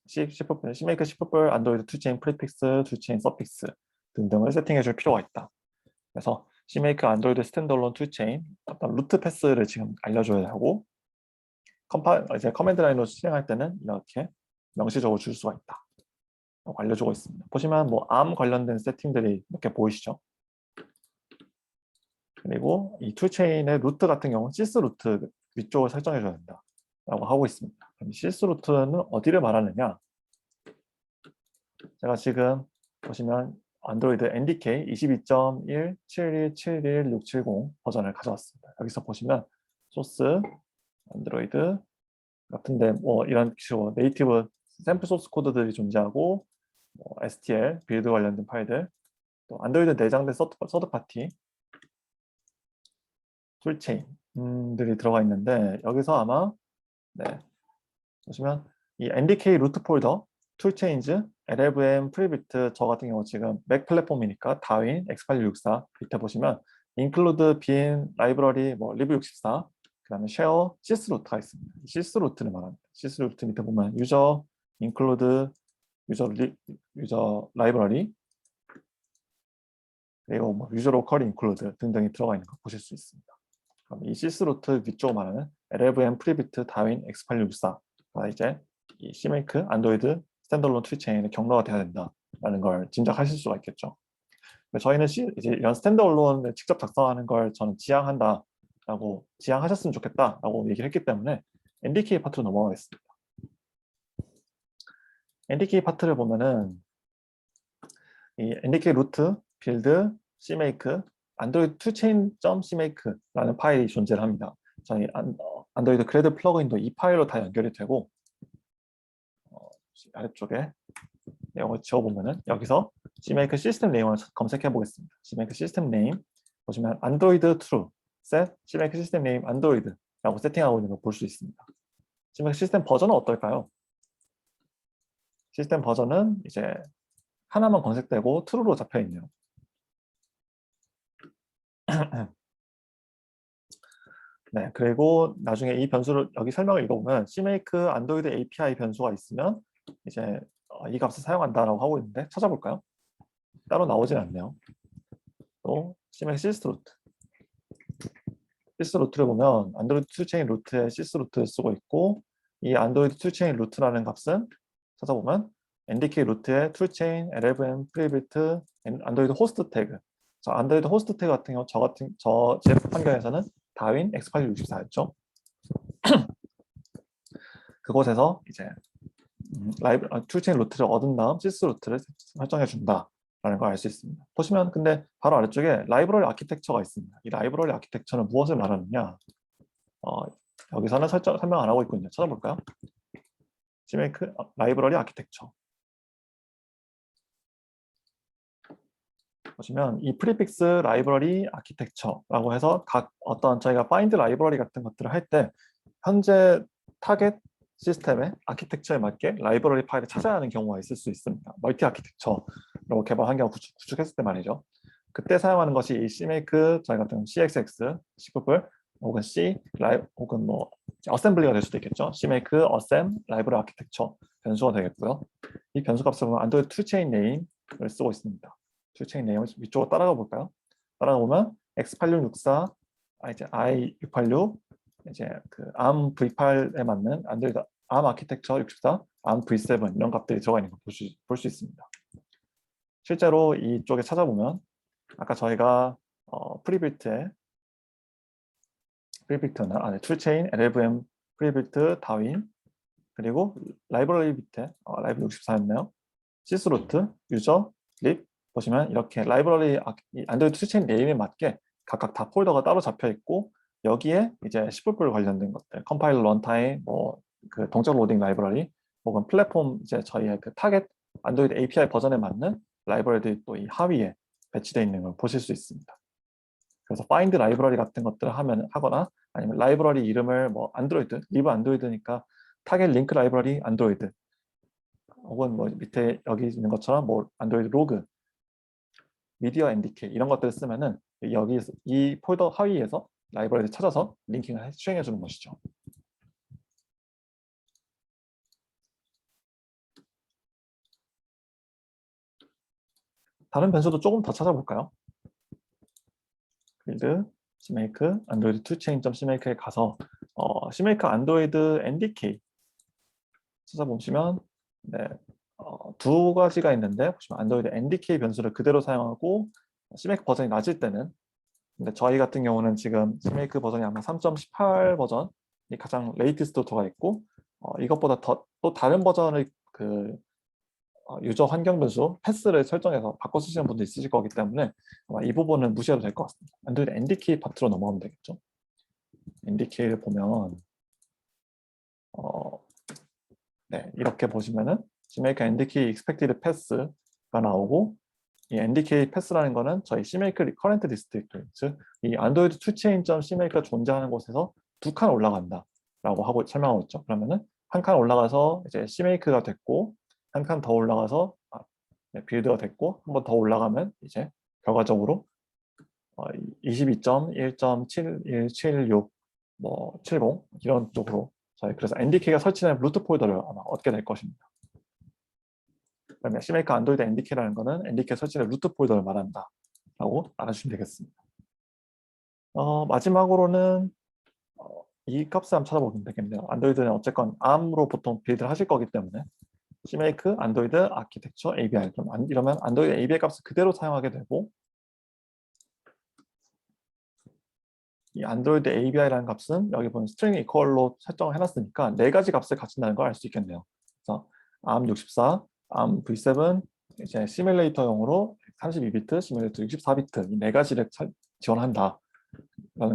CMake C++ 안드로이드 툴체인 프리픽스, 툴체인 서픽스 등등을 세팅해 줄 필요가 있다. 그래서 CMake 안드로이드 스탠드얼론 툴체인 어떤 루트 패스를 지금 알려줘야 하고, 이제 커맨드 라인으로 실행할 때는 이렇게 명시적으로 줄 수가 있다. 알려주고 있습니다. 보시면 뭐 ARM 관련된 세팅들이 이렇게 보이시죠? 그리고 이 툴체인의 루트 같은 경우는 시스 루트 위쪽을 설정해 줘야 된다 라고 하고 있습니다. 그럼 시스 루트는 어디를 말하느냐? 제가 지금 보시면 안드로이드 NDK 22.1 7171670 버전을 가져왔습니다. 여기서 보시면 소스, 안드로이드, 같은데 뭐 이런 식으로 네이티브 샘플 소스 코드들이 존재하고 뭐 STL 빌드 관련된 파일들 또 안드로이드 내장된 서드 파티 툴체인들이 들어가 있는데 여기서 아마 네, 보시면 이 NDK 루트 폴더 툴체인즈 LLVM 프리비트 저 같은 경우 지금 맥 플랫폼이니까 다윈 X8664 밑에 보시면 include bin 라이브러리 뭐 리브64 그다음에 쉐어 시스루트가 있습니다. 시스루트를 말합니다. 시스루트 밑에 보면 유저 include 유저 라이브러리 그리고 뭐 유저 로컬 인클루드 등등이 들어가 있는 거 보실 수 있습니다. 그럼 이 시스루트 위쪽 말하는 LLVM 프리비트 다윈 X8664가 이제 이 CMake 안드로이드 스탠더론 트리체인의 경로가 돼야 된다라는 걸 짐작하실 수가 있겠죠. 저희는 이제 이런 스탠더론을 직접 작성하는 걸 저는 지향한다라고 지향하셨으면 좋겠다라고 얘기를 했기 때문에 NDK 파트로 넘어가겠습니다. NDK 파트를 보면은 이 NDK 루트 빌드 CMake 안드로이드 투체인.cmake라는 파일이 존재를 합니다. 저희 안드로이드 그래드 플러그인도 이 파일로 다 연결이 되고 아래쪽에 내용을 지워보면은 여기서 CMake 시스템 네임을 검색해 보겠습니다. CMake 시스템 네임 보시면 안드로이드 true set CMake 시스템 네임 안드로이드라고 세팅하고 있는 걸 볼 수 있습니다. CMake 시스템 버전은 어떨까요? 시스템 버전은 이제 하나만 검색되고 true로 잡혀 있네요. 네, 그리고 나중에 이 변수를 여기 설명을 읽어보면 CMake 안드로이드 API 변수가 있으면 이제 이 값을 사용한다라고 하고 있는데 찾아볼까요? 따로 나오진 않네요. 또 CMake 시스루트 시스루트를 보면 안드로이드 투체인 루트에 시스루트를 쓰고 있고 이 안드로이드 투체인 루트라는 값은 찾아보면 NDK 루트에 투체인 LLVM 프리비트 안드로이드 호스트 태그 안드로이드 호스트 태그 같은 경우 제 환경에서는 다윈 X8664였죠. 그곳에서 이제 툴체인 루트를 얻은 다음 시스 루트를 설정해 준다라는 걸 알 수 있습니다. 보시면 근데 바로 아래쪽에 라이브러리 아키텍처가 있습니다. 이 라이브러리 아키텍처는 무엇을 말하느냐? 여기서는 설명 안 하고 있군요. 찾아볼까요? CMake 라이브러리 아키텍처. 보시면 이 프리픽스 라이브러리 아키텍처라고 해서 각 어떤 저희가 파인드 라이브러리 같은 것들을 할 때 현재 타겟 시스템의 아키텍처에 맞게 라이브러리 파일을 찾아야 하는 경우가 있을 수 있습니다. 멀티 아키텍처로 개발 환경을 구축했을 때 말이죠. 그때 사용하는 것이 이 CMake 저희 같은 CXX, Ccouple 혹은 혹은 뭐 어셈블리가 될 수도 있겠죠. CMake 어셈 라이브러리 아키텍처 변수가 되겠고요. 이 변수 값을 보면 안드로이드 투체인 네임을 쓰고 있습니다. 투체인 네임을 위쪽으로 따라가 볼까요? 따라가 보면 X8664, 이제 i686 이제 그 ARM V8에 맞는 안드로이드 ARM 아키텍처 64, ARM V7 이런 값들이 들어가 있는 걸 볼 수 있습니다. 실제로 이쪽에 찾아보면 아까 저희가 프리빌트나 툴체인, LLVM 프리빌트, 다윈 그리고 라이브러리 밑에 라이브러리 64였네요. 시스루트, 유저, 립 보시면 이렇게 라이브러리 안드로이드 툴체인 네임에 맞게 각각 다 폴더가 따로 잡혀 있고 여기에 이제 C++ 관련된 것들, 컴파일러 런타임, 뭐 그 동적 로딩 라이브러리, 혹은 플랫폼 이제 저희의 그 타겟 안드로이드 API 버전에 맞는 라이브러리들이 또 이 하위에 배치되어 있는 걸 보실 수 있습니다. 그래서 find 라이브러리 같은 것들을 하거나 아니면 라이브러리 이름을 뭐 안드로이드, 리브 안드로이드니까 타겟 링크 라이브러리 안드로이드, 혹은 뭐 밑에 여기 있는 것처럼 뭐 안드로이드 로그, 미디어 NDK 이런 것들을 쓰면은 여기 이 폴더 하위에서 라이브러리를 찾아서 링킹을 수행해 주는 것이죠. 다른 변수도 조금 더 찾아볼까요? 빌드, CMake, 안드로이드 투체인.cmake에 가서 CMake 안드로이드 NDK 찾아보시면 네, 두 가지가 있는데 보시면 안드로이드 NDK 변수를 그대로 사용하고 CMake 버전이 낮을 때는 근데 저희 같은 경우는 지금 CMake 버전이 아마 3.18 버전이 가장 레이티스트로 들어가 있고 이것보다 또 다른 버전을 그 유저 환경 변수 패스를 설정해서 바꿔 쓰시는 분도 있으실 거기 때문에 아마 이 부분은 무시해도 될 것 같습니다. 안드로이드 NDK 파트로 넘어가면 되겠죠. NDK를 보면 네, 이렇게 보시면은 CMake NDK Expected Pass가 나오고, 이 NDK Pass라는 거는 저희 CMake Current District, 즉 이 안드로이드 toChain.cmake가 존재하는 곳에서 2칸 올라간다라고 하고 설명하고 있죠. 그러면은 한 칸 올라가서 이제 CMake가 됐고, 한 칸 더 올라가서 빌드가 됐고, 한 번 더 올라가면 이제 결과적으로 22.1.7176 뭐 70 이런 쪽으로 저희 그래서 NDK가 설치된 루트 폴더를 아마 얻게 될 것입니다. 그러면 CMake 안드로이드 NDK라는 거는 NDK 설치된 루트 폴더를 말한다라고 알아주시면 되겠습니다. 마지막으로는 이 값을 한번 찾아보면 되겠네요. 안드로이드는 어쨌건 ARM으로 보통 빌드를 하실 거기 때문에 CMake 안드로이드 아키텍처 ABI 이러면 안드로이드 ABI 값을 그대로 사용하게 되고, 이 안드로이드 ABI라는 값은 여기 보면 스트링 이퀄로 설정을 해놨으니까 4가지 값을 가진다는 걸 알 수 있겠네요. 그래서 ARM64, ARM V7, 이제 시뮬레이터용으로 32비트, 시뮬레이터 64비트 이 4가지를 지원한다라는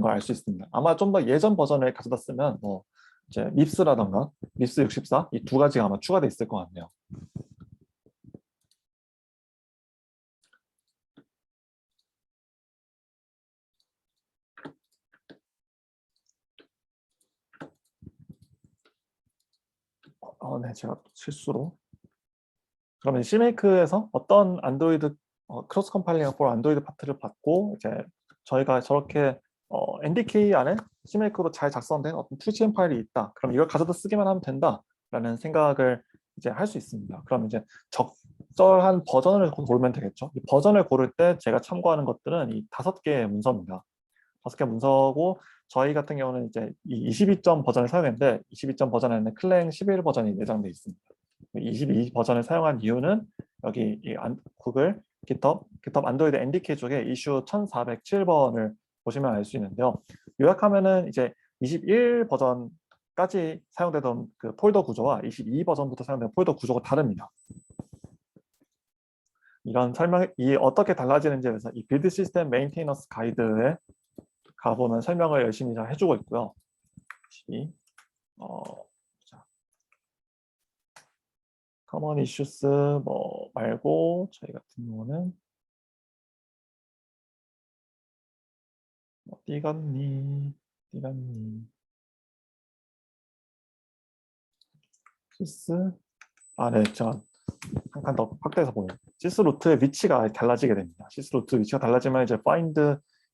걸 알 수 있습니다. 아마 좀 더 예전 버전을 가져다 쓰면 뭐 이제 MIPS라던가 MIPS 64 이 2가지가 아마 추가돼 있을 것 같네요. 네, 제가 실수로. 그러면 CMake에서 어떤 안드로이드 크로스 컴파일링 for 안드로이드 파트를 받고 이제 저희가 저렇게 NDK 안에 CMake로 잘 작성된 어떤 toChain 파일이 있다. 그럼 이걸 가져다 쓰기만 하면 된다라는 생각을 이제 할 수 있습니다. 그럼 이제 적절한 버전을 고르면 되겠죠. 이 버전을 고를 때 제가 참고하는 것들은 이 5개의 문서입니다. 5개 문서고 저희 같은 경우는 이제 이 22점 버전을 사용했는데 22점 버전에는 클랭 11 버전이 내장되어 있습니다. 22 버전을 사용한 이유는 여기 이 구글 GitHub 안드로이드 NDK 쪽에 이슈 1407번을 보시면 알 수 있는데요. 요약하면은 이제 21 버전까지 사용되던 그 폴더 구조와 22 버전부터 사용되는 폴더 구조가 다릅니다. 이런 설명이 어떻게 달라지는지에 대해서 이 빌드 시스템 메인테이너스 가이드에 가보면 설명을 열심히 잘 해주고 있고요. 커먼 이슈스 뭐 말고 저희 같은 경우는 띠갔니 시스 네, 제가 한 칸 더 확대해서 보면 시스 루트의 위치가 달라지게 됩니다. 시스 루트 위치가 달라지면 이제 find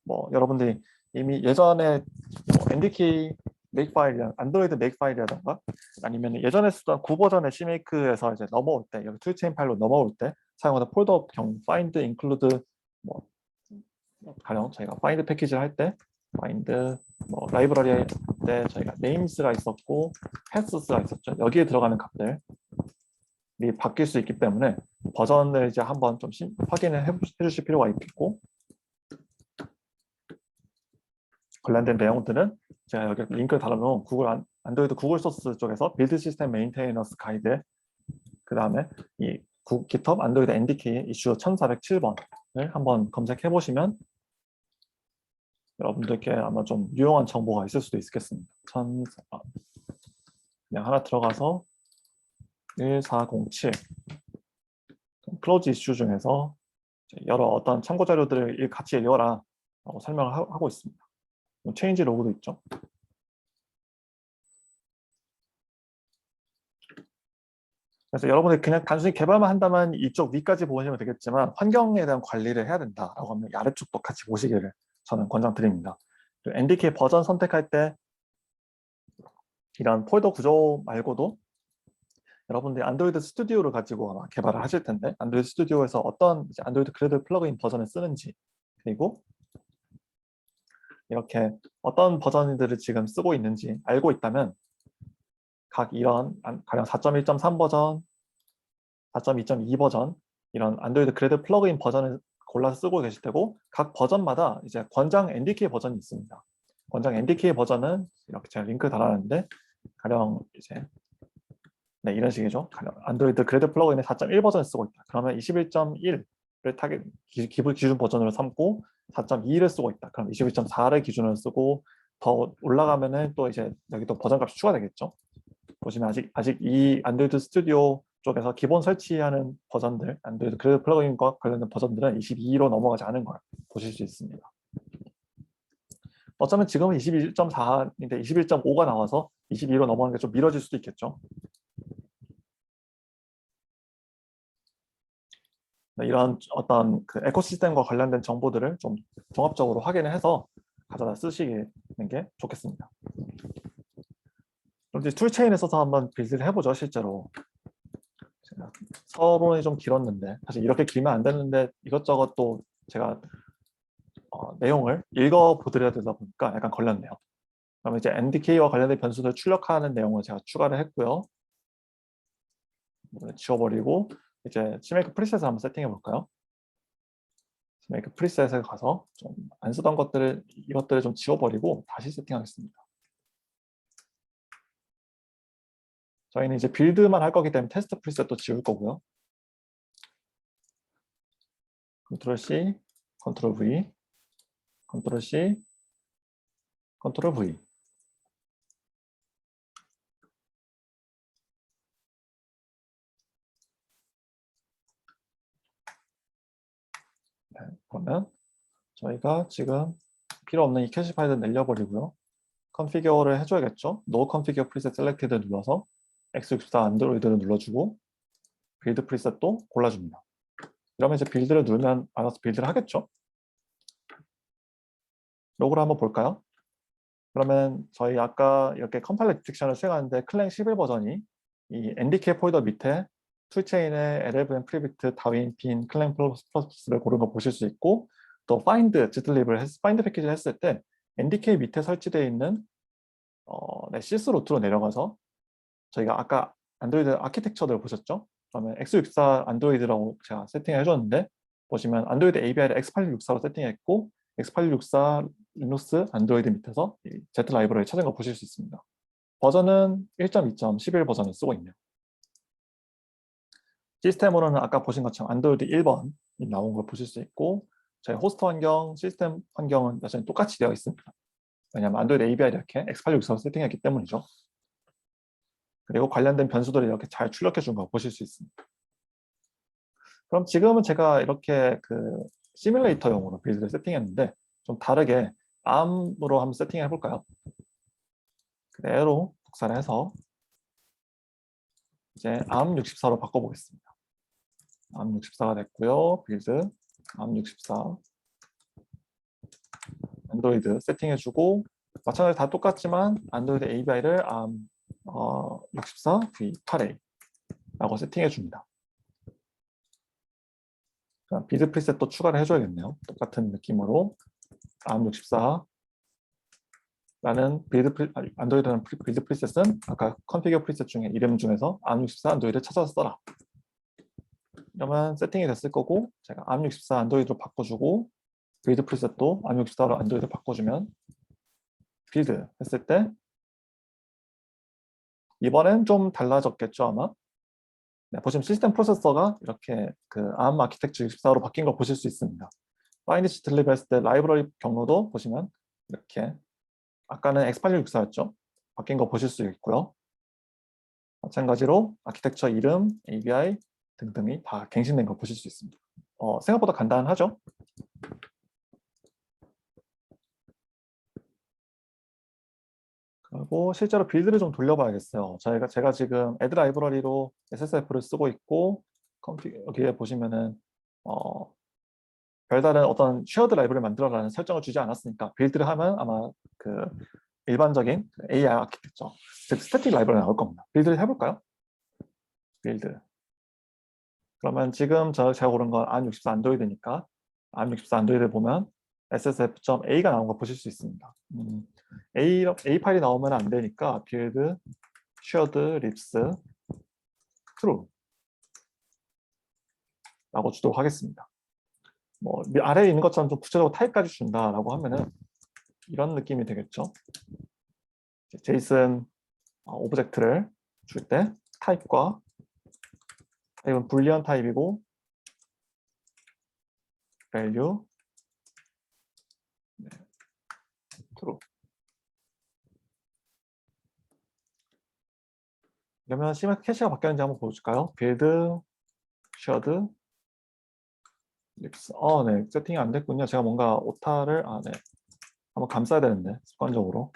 뭐 여러분들이 이미 예전에 뭐 NDK make 파일이랑 안드로이드 make 파일이라던가 아니면 예전에 쓰던 9버전의 CMake에서 이제 넘어올 때 여기 toChain 파일로 넘어올 때 사용하는 폴더 경 find include 뭐 가령 저희가 find 패키지를 할 때 find 뭐 라이브러리 할 때 저희가 names가 있었고 pass가 있었죠. 여기에 들어가는 값들이 바뀔 수 있기 때문에 버전을 이제 한번 좀 확인을 해주실 필요가 있겠고, 관련된 내용들은 제가 여기 링크를 달아놓은 안드로이드 구글 소스 쪽에서 빌드 시스템 메인테이너스 가이드, 그 다음에 이 GitHub 안드로이드 NDK 이슈 1407번을 한번 검색해 보시면 여러분들께 아마 좀 유용한 정보가 있을 수도 있겠습니다. 그냥 하나 들어가서 1407 클로즈 이슈 중에서 여러 어떤 참고 자료들을 같이 읽어라 라고 설명을 하고 있습니다. 체인지 로그도 있죠. 그래서 여러분들 그냥 단순히 개발만 한다면 이쪽 위까지 보시면 되겠지만 환경에 대한 관리를 해야 된다라고 하면 이 아래쪽도 같이 보시기를 저는 권장드립니다. NDK 버전 선택할 때 이런 폴더 구조 말고도 여러분들이 안드로이드 스튜디오를 가지고 아마 개발을 하실 텐데 안드로이드 스튜디오에서 어떤 이제 안드로이드 그래드 플러그인 버전을 쓰는지, 그리고 이렇게 어떤 버전들을 지금 쓰고 있는지 알고 있다면 각 이런 가령 4.1.3 버전, 4.2.2 버전 이런 안드로이드 그래드 플러그인 버전을 골라서 쓰고 계실 테고, 각 버전마다 이제 권장 NDK 버전이 있습니다. 권장 NDK 버전은 이렇게 제가 링크 달아놨는데 가령 이제 이런 식이죠. 가령 안드로이드 그래드 플러그인의 4.1 버전을 쓰고 있다. 그러면 21.1을 타겟 기준 버전으로 삼고 4.2를 쓰고 있다. 그럼 21.4를 기준으로 쓰고 더 올라가면은 또 이제 여기 또 버전 값이 추가되겠죠. 보시면 아직 이 안드로이드 스튜디오 쪽에서 기본 설치하는 버전들, 안드로이드 그래드 플러그인과 관련된 버전들은 22로 넘어가지 않은 걸 보실 수 있습니다. 어쩌면 지금은 21.4인데 21.5가 나와서 22로 넘어가는 게 좀 미뤄질 수도 있겠죠. 이런 어떤 그 에코시스템과 관련된 정보들을 좀 종합적으로 확인을 해서 가져다 쓰시는 게 좋겠습니다. 그럼 이제 툴체인에 써서 한번 빌드를 해보죠, 실제로. 서론이 좀 길었는데 사실 이렇게 길면 안 되는데 이것저것 또 제가 내용을 읽어보드려야 되다 보니까 약간 걸렸네요. 그러면 이제 NDK와 관련된 변수를 출력하는 내용을 제가 추가를 했고요. 지워버리고 이제 CMake 프리셋을 한번 세팅해 볼까요? CMake 프리셋에 가서 좀 안 쓰던 이것들을 좀 지워버리고 다시 세팅하겠습니다. 저희는 이제 빌드만 할 거기 때문에 테스트 프리셋도 지울 거고요. 컨트롤 C, 컨트롤 V, 컨트롤 C, 컨트롤 V. 네, 그러면 저희가 지금 필요 없는 이 캐시 파일을 내려버리고요. 컨피규어를 해줘야겠죠. No configure preset selected를 눌러서 x64 안드로이드를 눌러주고 빌드 프리셋도 골라줍니다. 이러면 이제 빌드를 누르면 알아서 빌드를 하겠죠. 로그를 한번 볼까요? 그러면 저희 아까 이렇게 컴파일러 디텍션을 수행하는데 클랭 11 버전이 이 NDK 폴더 밑에 툴체인의 LLVM 프리비트, 다윈, 빈, 클랭 플러스를 고른 거 보실 수 있고 또 find, zlib을 find 패키지를 했을 때 NDK 밑에 설치되어 있는 시스 루트로 내려가서 저희가 아까 안드로이드 아키텍처를 보셨죠? 그러면 x64 안드로이드라고 제가 세팅을 해줬는데 보시면 안드로이드 ABI를 x8664로 세팅했고 x8664 리눅스 안드로이드 밑에서 이 Z 라이브러리 찾은 거 보실 수 있습니다. 버전은 1.2.11 버전을 쓰고 있네요. 시스템으로는 아까 보신 것처럼 안드로이드 1번이 나온 걸 보실 수 있고 저희 호스트 환경, 시스템 환경은 여전히 똑같이 되어 있습니다. 왜냐하면 안드로이드 ABI를 이렇게 x8664로 세팅했기 때문이죠. 그리고 관련된 변수들을 이렇게 잘 출력해 준 거 보실 수 있습니다. 그럼 지금은 제가 이렇게 그 시뮬레이터용으로 빌드를 세팅했는데 좀 다르게 ARM으로 한번 세팅해 볼까요? 그대로 복사를 해서 이제 ARM64로 바꿔보겠습니다. ARM64가 됐고요. 빌드 ARM64 안드로이드 세팅해주고 마찬가지로 다 똑같지만 안드로이드 ABI를 ARM64 V8A 라고 세팅해줍니다. 빌드 프리셋도 추가를 해줘야겠네요. 똑같은 느낌으로 ARM64 라는 안드로이드라는 빌드 프리셋은 아까 컨피규어 프리셋 중에 이름 중에서 ARM64 안드로이드를 찾아서 써라. 이러면 세팅이 됐을 거고 제가 ARM64 안드로이드로 바꿔주고 빌드 프리셋도 ARM64로 안드로이드 바꿔주면 빌드 했을 때 이번엔 좀 달라졌겠죠 아마. 네, 보시면 시스템 프로세서가 이렇게 그 ARM 아키텍처 64로 바뀐 걸 보실 수 있습니다. find deliver 했을 때 라이브러리 경로도 보시면 이렇게 아까는 x8664였죠. 바뀐 거 보실 수 있고요. 마찬가지로 아키텍처 이름, ABI 등등이 다 갱신된 거 보실 수 있습니다. 생각보다 간단하죠? 그리고 실제로 빌드를 좀 돌려봐야겠어요. 제가 지금 add 라이브러리로 SSF를 쓰고 있고 여기에 보시면은 별다른 어떤 쉐어드 라이브러리를 만들어라는 설정을 주지 않았으니까 빌드를 하면 아마 그 일반적인 AI 아키텍처, 즉 스태틱 라이브러리 나올 겁니다. 빌드를 해볼까요? 빌드. 그러면 지금 제가 고른 건 ARM64 안드로이드니까 ARM64 안드로이드 보면 ssf.a가 나온 거 보실 수 있습니다. A 파일이 나오면 안 되니까 build shared libs true 라고 주도록 하겠습니다. 뭐 아래에 있는 것처럼 좀 구체적으로 타입까지 준다라고 하면은 이런 느낌이 되겠죠. JSON 오브젝트를 줄 때 타입과 타입은 불리언 타입이고 value true 그러면 CMake 캐시가 바뀌었는지 한번 보여줄까요? 빌드, shared, 립스. 네, 세팅이 안 됐군요. 제가 뭔가 오타를, 네. 한번 감싸야 되는데, 습관적으로.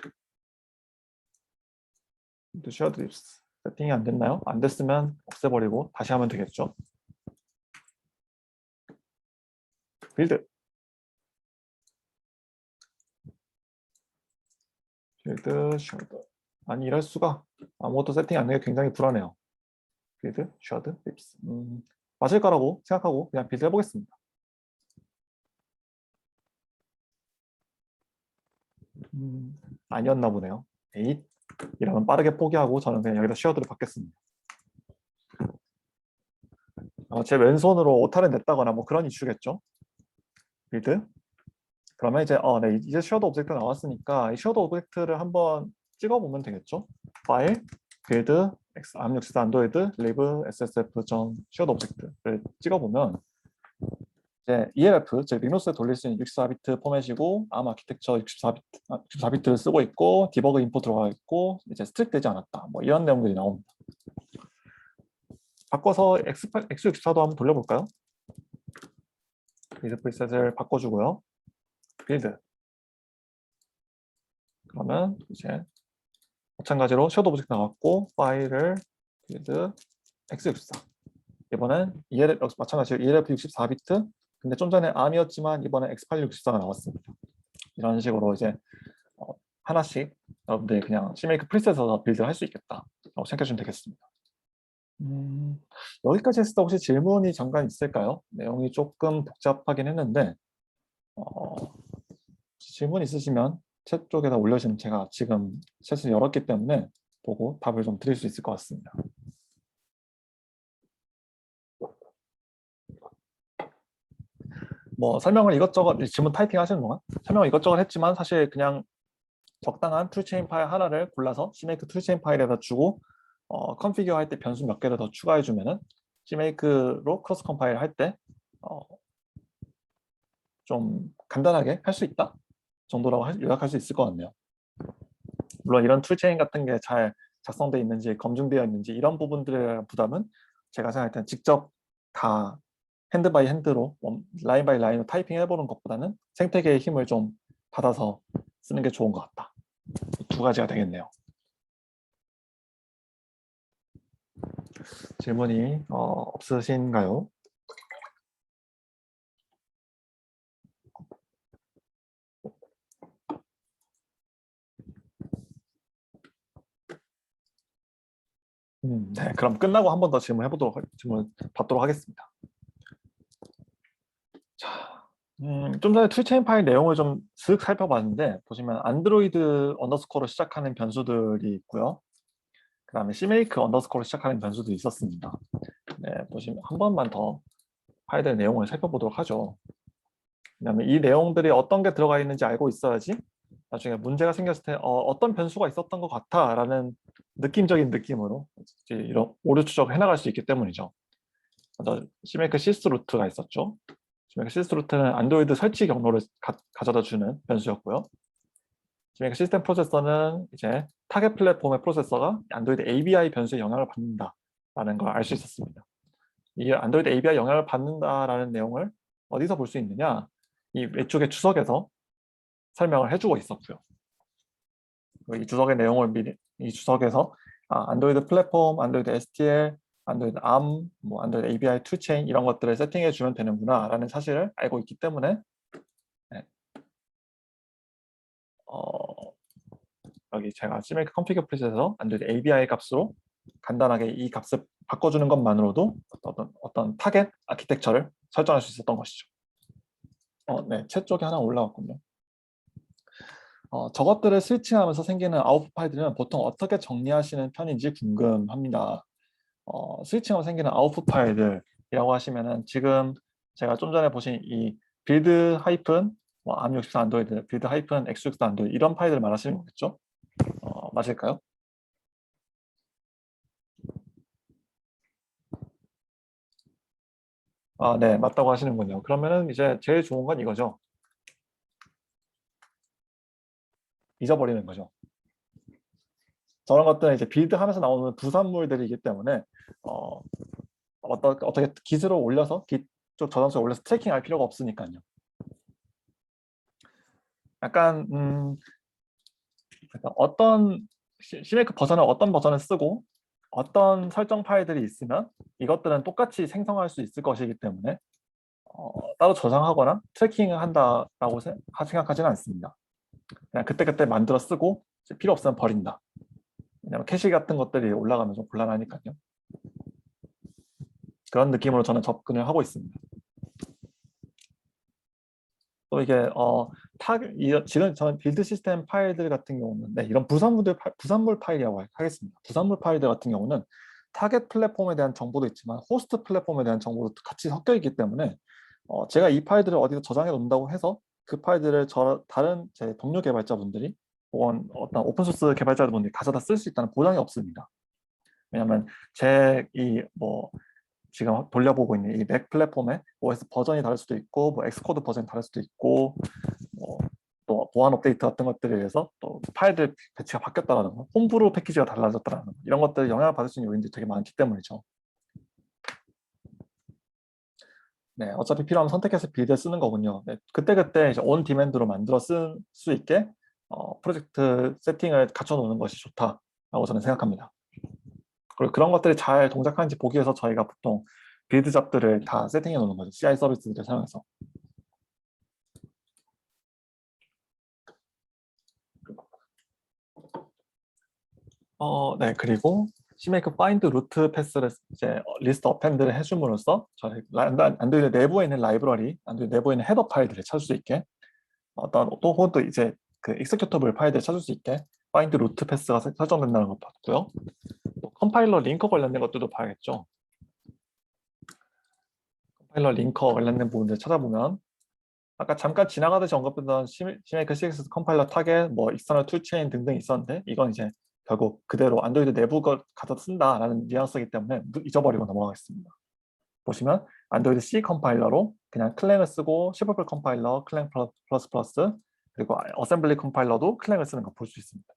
shared 립스. 세팅이 안 됐나요? 안 됐으면 없애버리고 다시 하면 되겠죠. 빌드. 빌드, shared. 아니, 이럴 수가. 아무것도 세팅이 안 된 게 굉장히 불안해요. 빌드, shared, 립스. 맞을 거라고 생각하고 그냥 빌드 해보겠습니다. 아니었나 보네요. 8. 이러면 빠르게 포기하고 저는 그냥 여기다 shared로 받겠습니다. 제 왼손으로 오타를 냈다거나 뭐 그런 이슈겠죠. 빌드. 그러면 이제 네, 이제 shared 오브젝트 나왔으니까 이 shared 오브젝트를 한번 찍어보면 되겠죠. 파일, 빌드, 암64 안드로이드, live ssf.shared 오브젝트를 찍어보면 이제 ELF, 즉 리눅스에 돌릴 수 있는 64비트 포맷이고 암 아키텍처 64비트를 쓰고 있고 디버그 인포 들어가 있고 이제 스트릭 되지 않았다. 뭐 이런 내용들이 나옵니다. 바꿔서 X64도 한번 돌려볼까요? 빌드 프리셋을 바꿔주고요. 빌드. 그러면 이제 마찬가지로 섀도우 오브젝트 나왔고 파일을 빌드 X64. 이번엔 마찬가지로 ELF 64비트. 근데 좀 전에 ARM이었지만 이번에 X8664가 나왔습니다. 이런 식으로 이제 하나씩 여러분들 그냥 CMake 프리셋에서 빌드를 할 수 있겠다 라고 생각하시면 되겠습니다. 여기까지 했을 때 혹시 질문이 잠깐 있을까요? 내용이 조금 복잡하긴 했는데 질문 있으시면 챗 쪽에다 올려주시면 제가 지금 챗을 열었기 때문에 보고 답을 좀 드릴 수 있을 것 같습니다. 뭐 설명을 이것저것 질문 타이핑 하시는 동안 설명을 이것저것 했지만 사실 그냥 적당한 툴체인 파일 하나를 골라서 CMake 툴체인 파일에다 주고 컨피규어 할 때 변수 몇 개를 더 추가해 주면은 CMake로 크로스 컴파일 할 때 좀 간단하게 할 수 있다 정도라고 요약할 수 있을 것 같네요. 물론 이런 툴체인 같은 게 잘 작성되어 있는지 검증되어 있는지 이런 부분들의 부담은 제가 생각할 때는 직접 다 핸드 바이 핸드로 라인 바이 라인으로 타이핑 해보는 것보다는 생태계의 힘을 좀 받아서 쓰는 게 좋은 것 같다. 두 가지가 되겠네요. 질문이 없으신가요? 네, 그럼 끝나고 한 번 더 질문 받도록 하겠습니다. 자, 좀 전에 툴체인 파일 내용을 좀 슥 살펴봤는데 보시면 안드로이드 언더스코어로 시작하는 변수들이 있고요. 그 다음에 CMake 언더스코어로 시작하는 변수도 있었습니다. 네, 보시면 한 번만 더 파일의 내용을 살펴보도록 하죠. 왜냐하면 이 내용들이 어떤 게 들어가 있는지 알고 있어야지 나중에 문제가 생겼을 때 어떤 변수가 있었던 것 같아 라는 느낌적인 느낌으로 이제 이런 오류 추적을 해나갈 수 있기 때문이죠. 먼저 CMake 시스루트가 있었죠. CMake 시스루트는 안드로이드 설치 경로를 가져다 주는 변수였고요. CMake 시스템 프로세서는 이제 타겟 플랫폼의 프로세서가 안드로이드 ABI 변수에 영향을 받는다라는 걸 알 수 있었습니다. 이 안드로이드 ABI 영향을 받는다라는 내용을 어디서 볼 수 있느냐? 이 외쪽의 주석에서 설명을 해주고 있었고요. 이 주석의 내용을 이 주석에서 안드로이드 플랫폼, 안드로이드 STL, 안드로이드 ARM, 뭐 안드로이드 ABI 툴체인 이런 것들을 세팅해 주면 되는구나 라는 사실을 알고 있기 때문에 네. 여기 제가 CMake config 프리셋에서 안드로이드 ABI 값으로 간단하게 이 값을 바꿔주는 것만으로도 어떤 타겟 아키텍처를 설정할 수 있었던 것이죠. 네, 챗 쪽에 하나 올라왔군요. 저것들을 스위칭하면서 생기는 아웃풋 파일들은 보통 어떻게 정리하시는 편인지 궁금합니다. 스위칭하면서 생기는 아웃풋 파일들이라고 하시면은 지금 제가 좀 전에 보신 이 빌드 하이픈 암64 안드로이드, 빌드 하이픈 x64 안드로이드 이런 파일들 말하시는 거겠죠? 맞을까요? 네, 맞다고 하시는군요. 그러면은 이제 제일 좋은 건 이거죠. 잊어버리는 거죠. 저런 것들은 이제 빌드하면서 나오는 부산물들이기 때문에 어떻게 깃으로 올려서 깃 쪽 저장소에 올려서 트래킹할 필요가 없으니까요. 약간 어떤 CMake 버전을 어떤 버전을 쓰고 어떤 설정 파일들이 있으면 이것들은 똑같이 생성할 수 있을 것이기 때문에 따로 저장하거나 트래킹을 한다라고 생각하지는 않습니다. 그냥 그때그때 만들어 쓰고 필요 없으면 버린다. 왜냐면 캐시 같은 것들이 올라가면 좀 곤란하니까요. 그런 느낌으로 저는 접근을 하고 있습니다. 또 이게 지금 저는 빌드 시스템 파일들 같은 경우는 이런 부산물 파일이라고 하겠습니다. 부산물 파일들 같은 경우는 타겟 플랫폼에 대한 정보도 있지만 호스트 플랫폼에 대한 정보도 같이 섞여 있기 때문에 제가 이 파일들을 어디서 저장해 놓는다고 해서 그 파일들을 다른 제 동료 개발자분들이 혹은 어떤 오픈소스 개발자분들이 가져다 쓸 수 있다는 보장이 없습니다. 왜냐하면 지금 돌려보고 있는 이 맥 플랫폼의 OS 버전이 다를 수도 있고, 엑스코드 버전이 다를 수도 있고, 또 보안 업데이트 같은 것들에 의해서 또 파일들 배치가 바뀌었다라는 거, 홈브루 패키지가 달라졌다라는 거, 이런 것들 영향을 받을 수 있는 요인들이 되게 많기 때문이죠. 네, 어차피 필요하면 선택해서 빌드에 쓰는 거군요. 네, 그때그때 이제 온 디맨드로 만들어 쓸 수 있게 프로젝트 세팅을 갖춰 놓는 것이 좋다라고 저는 생각합니다. 그리고 그런 것들이 잘 동작하는지 보기 위해서 저희가 보통 빌드 잡들을 다 세팅해 놓는 거죠. CI 서비스들을 사용해서. 네, 그리고 CMake find root 패스를 이제 리스트 어펜드를 해줌으로써 저희 안드로이드 내부에 있는 라이브러리, 안드로이드 내부에 있는 헤더 파일들을 찾을 수 있게 또 이제 그 익스큐터블 파일들을 찾을 수 있게 find root 패스가 설정된다는 걸 봤고요. 또 컴파일러 링커 관련된 것들도 봐야겠죠. 컴파일러 링커 관련된 부분들 찾아보면 아까 잠깐 지나가듯이 언급했던 CMake CX 컴파일러 타겟, 익스터널 툴체인 등등 있었는데 이건 이제 결국 그대로 안드로이드 내부 걸 갖다 쓴다라는 뉘앙스이기 때문에 잊어버리고 넘어가겠습니다. 보시면 안드로이드 C 컴파일러로 그냥 클랭을 쓰고 C++ 컴파일러, 클랭 플러스 플러스 그리고 어셈블리 컴파일러도 클랭을 쓰는 거 볼 수 있습니다.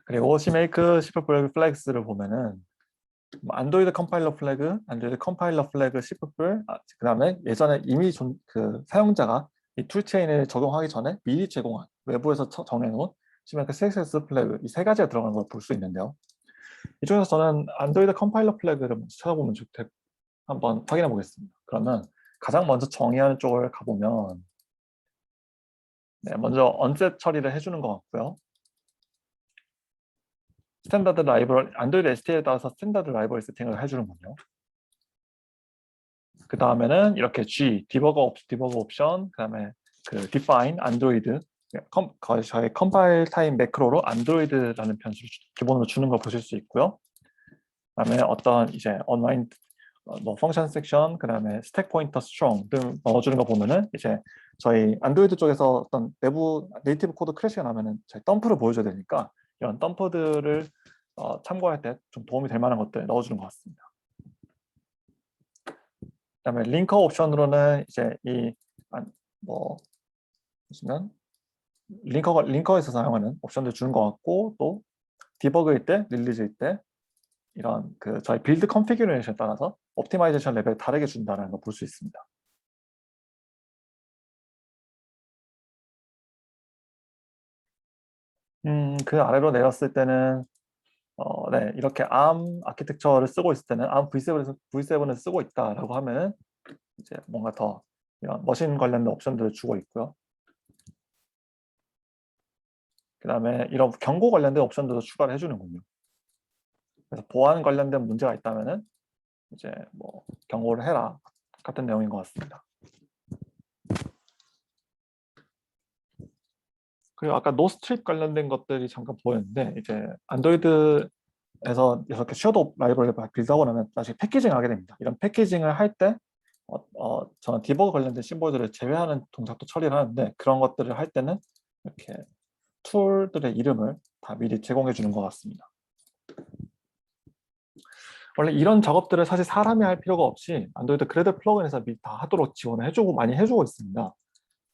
그리고 CMake C++ 플래그스를 보면은 안드로이드 컴파일러 플래그, 안드로이드 컴파일러 플래그 C++, 그 다음에 예전에 이미 그 사용자가 이 툴체인을 적용하기 전에 미리 제공한 외부에서 정해놓은 CMake CSS 플래그 이 세 가지가 들어가는 걸 볼 수 있는데요. 이 중에서 저는 안드로이드 컴파일러 플래그를 먼저 찾아보면 한번 확인해 보겠습니다. 그러면 가장 먼저 정의하는 쪽을 가보면 먼저 언셋 처리를 해주는 것 같고요. 스탠다드 라이브러리, 안드로이드 STL에 따라서 스탠다드 라이브러리 세팅을 해주는군요. 그 다음에는 이렇게 G, 디버거 옵션, 그 다음에 그 define, 안드로이드, 저희 컴파일 타임 매크로로 안드로이드라는 변수를 기본으로 주는 걸 보실 수 있고요. 그 다음에 어떤 이제 온라인 펑션 섹션, 그 다음에 스택 포인터 스트롱 등 넣어주는 거 보면은 이제 저희 안드로이드 쪽에서 어떤 내부 네이티브 코드 크래시가 나면은 저희 덤프를 보여줘야 되니까 이런 덤프들을 참고할 때 좀 도움이 될 만한 것들 넣어주는 것 같습니다. 그다음에 링커 옵션으로는 이제 보시면 링커에서 사용하는 옵션들 주는 것 같고 또 디버그일 때, 릴리즈일 때 이런 저희 빌드 컨피규레이션에 따라서 옵티마이제이션 레벨 다르게 준다는 거 볼 수 있습니다. 그 아래로 내렸을 때는 네, 이렇게 ARM 아키텍처를 쓰고 있을 때는 ARM V7을 쓰고 있다라고 하면은 이제 뭔가 더 이런 머신 관련된 옵션들을 주고 있고요. 그 다음에 이런 경고 관련된 옵션들도 추가를 해주는군요. 그래서 보안 관련된 문제가 있다면은 이제 경고를 해라 같은 내용인 것 같습니다. 그리고 아까 노스트립 관련된 것들이 잠깐 보였는데 이제 안드로이드에서 이렇게 섀도우 라이브러리를 빌드하고 나면 나중에 패키징을 하게 됩니다. 이런 패키징을 할 때 저는 디버그 관련된 심볼들을 제외하는 동작도 처리를 하는데 그런 것들을 할 때는 이렇게 툴들의 이름을 다 미리 제공해 주는 것 같습니다. 원래 이런 작업들을 사실 사람이 할 필요가 없이 안드로이드 그래드 플러그인에서 미리 다 하도록 지원을 많이 해주고 있습니다.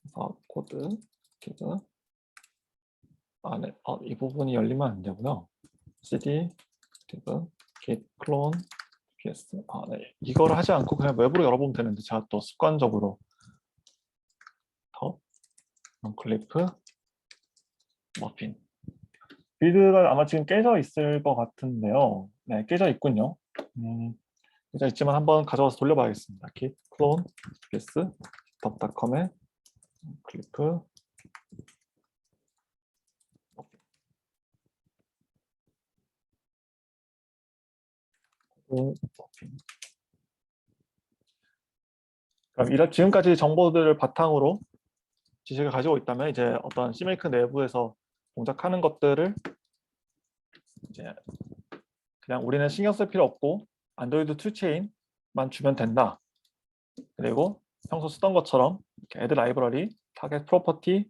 그래서 코드 git 안에 이 부분이 열리면 안 되고요. cd git clone ps 네. 이거를 하지 않고 그냥 외부로 열어보면 되는데 제가 또 습관적으로 더 클리프 머핀 빌드가 아마 지금 깨져 있을 것 같은데요. 네, 깨져 있군요. 깨져 있지만 한번 가져와서 돌려봐야겠습니다. git clone ps 닷컴에 클리프 머핀 그럼 이런 지금까지 정보들을 바탕으로 지식을 가지고 있다면 이제 어떤 CMake 내부에서 동작하는 것들을 이제 그냥 우리는 신경 쓸 필요 없고 안드로이드 툴체인만 주면 된다. 그리고 평소 쓰던 것처럼 add 라이브러리, 타겟 프로퍼티,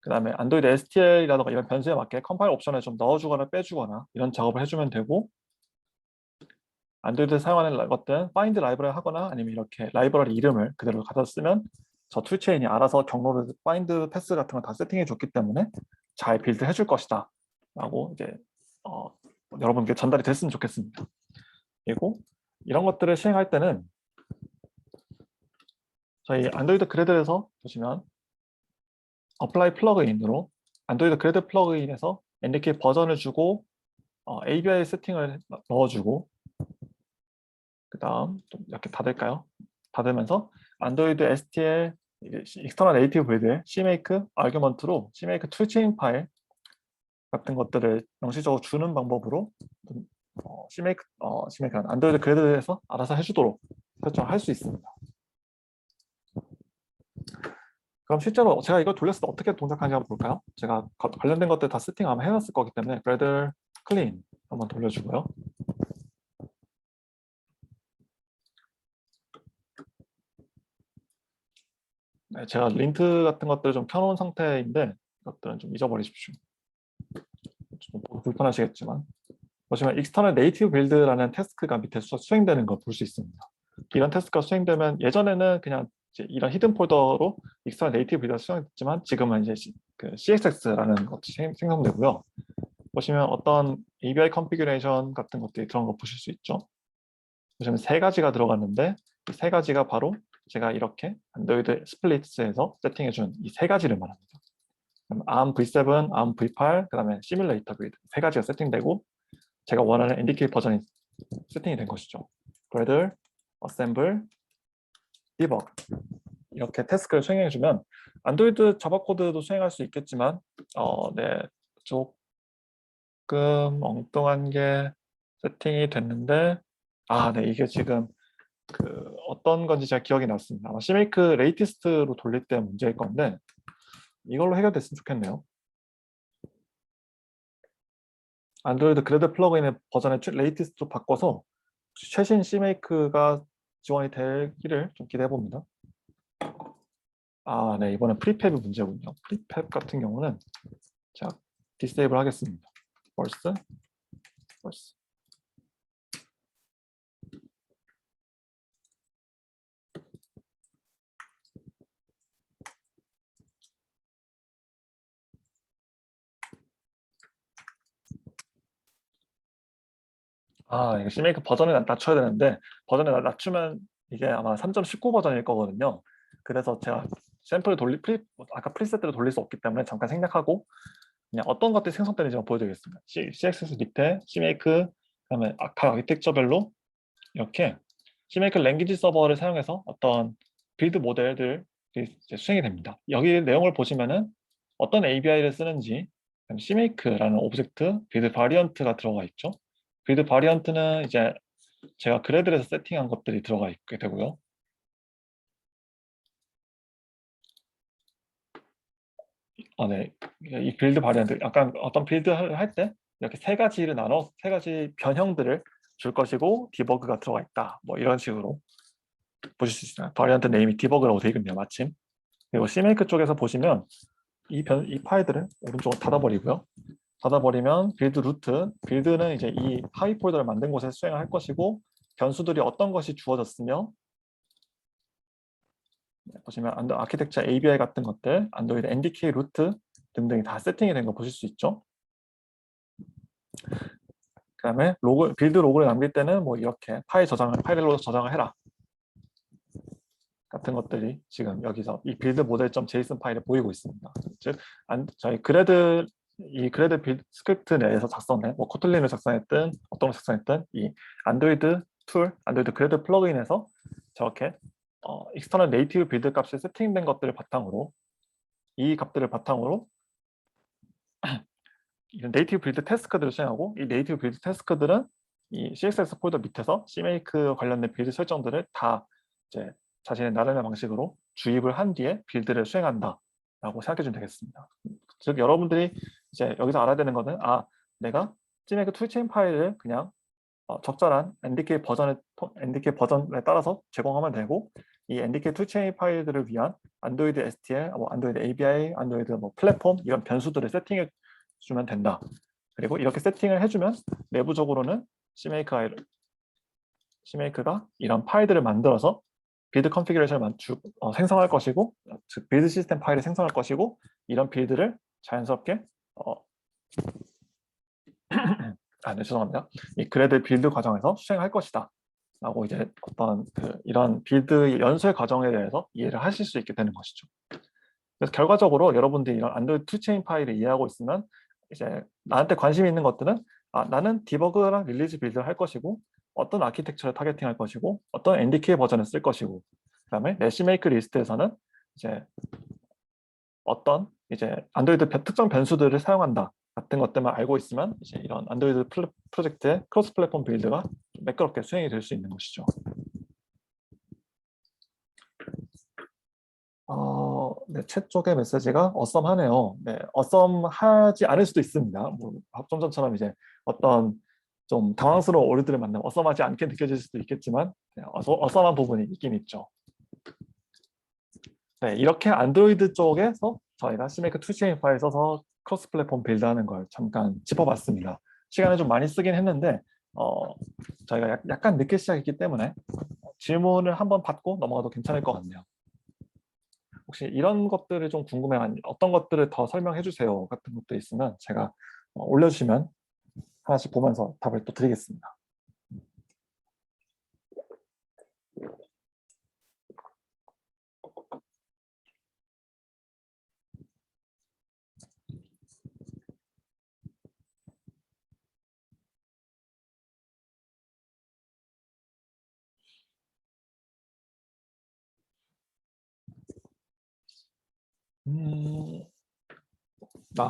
그 다음에 안드로이드 STL이라든가 이런 변수에 맞게 컴파일 옵션을 좀 넣어주거나 빼주거나 이런 작업을 해주면 되고 안드로이드 사용하는 것들은 find 라이브러리 하거나 아니면 이렇게 라이브러리 이름을 그대로 갖다 쓰면 저 툴체인이 알아서 경로를 find 패스 같은 거 다 세팅해 줬기 때문에 잘 빌드 해줄 것이다 라고 이제 여러분께 전달이 됐으면 좋겠습니다. 그리고 이런 것들을 시행할 때는 저희 안드로이드 그래드에서 보시면 apply 플러그인으로 안드로이드 그래드 플러그인에서 NDK 버전을 주고 ABI 세팅을 넣어주고 그 다음 좀 이렇게 닫을까요? 닫으면서 안드로이드 STL 익스터널 네이티브 빌드에 CMake 아규먼트로 CMake 툴체인 파일 같은 것들을 명시적으로 주는 방법으로 CMake 안드로이드 그래드에서 알아서 해주도록 설정할 수 있습니다. 그럼 실제로 제가 이걸 돌렸을 때 어떻게 동작하는지 한번 볼까요? 제가 관련된 것들 다 세팅 아마 해놨을 거기 때문에 그래드 클린 한번 돌려주고요. 네, 제가 린트 같은 것들을 좀 켜놓은 상태인데 이것들은 좀 잊어버리십시오. 좀 불편하시겠지만 보시면 익스터널 네이티브 빌드라는 태스크가 밑에 수행되는 걸 볼 수 있습니다. 이런 태스크가 수행되면 예전에는 그냥 이런 히든 폴더로 익스터널 네이티브 빌드가 수행됐지만 지금은 이제 그 CSX라는 것이 생성되고요. 보시면 어떤 ABI 컨피규레이션 같은 것들이 들어간 거 보실 수 있죠. 보시면 세 가지가 들어갔는데 이 세 가지가 바로 제가 이렇게 안드로이드 스플릿에서 세팅해준 이 세 가지를 말합니다. ARM V7, ARM V8, 그 다음에 시뮬레이터 빌드 세 가지가 세팅되고 제가 원하는 NDK 버전이 세팅이 된 것이죠. 그래들, 어셈블, 디버그 이렇게 태스크를 수행해주면 안드로이드 자바 코드도 수행할 수 있겠지만 네, 조금 엉뚱한 게 세팅이 됐는데 네, 이게 지금 어떤 건지 제가 기억이 났습니다. 아마 CMake 레이티스트로 돌릴 때 문제일 건데 이걸로 해결됐으면 좋겠네요. 안드로이드 그래드 플러그인의 버전의 레이티스트로 바꿔서 최신 CMake가 지원이 되기를 좀 기대해 봅니다. 네, 이번엔 프리팹이 문제군요. 프리팹 같은 경우는 제가 디세이블 하겠습니다. 벌스. 이거 CMake 버전을 낮춰야 되는데 버전을 낮추면 이게 아마 3.19 버전일 거거든요. 그래서 제가 샘플을 아까 프리셋대로 돌릴 수 없기 때문에 잠깐 생략하고 그냥 어떤 것들이 생성되는지 보여드리겠습니다. CXS 밑에 CMake 그다음에 각 아키텍처별로 이렇게 CMake 랭귀지 서버를 사용해서 어떤 빌드 모델들이 수행이 됩니다. 여기 내용을 보시면은 어떤 ABI를 쓰는지 CMake라는 오브젝트 빌드 바리언트가 들어가 있죠. 빌드 바리언트는 이제 제가 그래드에서 세팅한 것들이 들어가 있게 되고요. 네. 이 빌드 바리언트, 약간 어떤 빌드를 할 때 이렇게 세 가지를 나눠 세 가지 변형들을 줄 것이고 디버그가 들어가 있다. 뭐 이런 식으로 보실 수 있어요. 바리언트 네임이 디버그라고 되어 있네요. 마침. 그리고 CMake 쪽에서 보시면 이 파일들을 오른쪽으로 닫아버리고요. 닫아버리면 빌드 루트, 빌드는 이제 이 하위 폴더를 만든 곳에서 수행을 할 것이고 변수들이 어떤 것이 주어졌으며 보시면 아키텍처 ABI 같은 것들, 안드로이드 NDK 루트 등등이 다 세팅이 된 거 보실 수 있죠. 그다음에 빌드 로그를 남길 때는 뭐 이렇게 파일로 저장을 해라 같은 것들이 지금 여기서 이 빌드 모델.json 파일에 보이고 있습니다. 즉 저희 이 그레드 빌드 스크립트 내에서 작성해 뭐 코틀린을 작성했든 어떤 걸 작성했든 이 안드로이드 안드로이드 그레드 플러그인에서 저렇게 익스터널 네이티브 빌드 값이 세팅된 것들을 바탕으로 이 값들을 바탕으로 네이티브 빌드 태스크들을 수행하고 이 네이티브 빌드 태스크들은 이 CSS 폴더 밑에서 CMake 관련된 빌드 설정들을 다 이제 자신의 나름의 방식으로 주입을 한 뒤에 빌드를 수행한다라고 생각해 주면 되겠습니다. 즉 여러분들이 이제 여기서 알아야 되는 것은 내가 CMake 툴체인 파일을 그냥 적절한 NDK 버전에 따라서 제공하면 되고 이 NDK 툴체인 파일들을 위한 안드로이드 STL, 안드로이드 ABI, 안드로이드 플랫폼 이런 변수들을 세팅해 주면 된다. 그리고 이렇게 세팅을 해주면 내부적으로는 CMake가 이런 파일들을 만들어서 빌드 컨피그레이션을 생성할 것이고, 즉 빌드 시스템 파일을 생성할 것이고, 이런 빌드를 자연스럽게 네, 죄송합니다. 이 그레드 빌드 과정에서 수행할 것이다. 라고 이제 어떤 이런 빌드 연수의 과정에 대해서 이해를 하실 수 있게 되는 것이죠. 그래서 결과적으로 여러분들이 이런 안드로이드 툴체인 파일을 이해하고 있으면 이제 나한테 관심 있는 것들은 나는 디버그랑 릴리즈 빌드를 할 것이고 어떤 아키텍처를 타겟팅할 것이고 어떤 NDK 버전을 쓸 것이고 그다음에 내 CMake 리스트에서는 이제 어떤 이제 안드로이드 특정 변수들을 사용한다 같은 것들만 알고 있으면 이제 이런 안드로이드 프로젝트의 크로스 플랫폼 빌드가 좀 매끄럽게 수행이 될 수 있는 것이죠. 네, 챗 쪽의 메시지가 어썸하네요. 네, 어썸하지 않을 수도 있습니다. 좀 전처럼 이제 어떤 좀 당황스러운 오류들을 만나면 어썸하지 않게 느껴질 수도 있겠지만 네, 어썸한 부분이 있긴 있죠. 네, 이렇게 안드로이드 쪽에서 저희가 CMake 툴체인 파일 써서 크로스 플랫폼 빌드하는 걸 잠깐 짚어봤습니다. 시간을 좀 많이 쓰긴 했는데 저희가 약간 늦게 시작했기 때문에 질문을 한번 받고 넘어가도 괜찮을 것 같네요. 혹시 이런 것들을 좀 궁금해한 어떤 것들을 더 설명해 주세요 같은 것도 있으면 제가 올려주시면 하나씩 보면서 답을 또 드리겠습니다.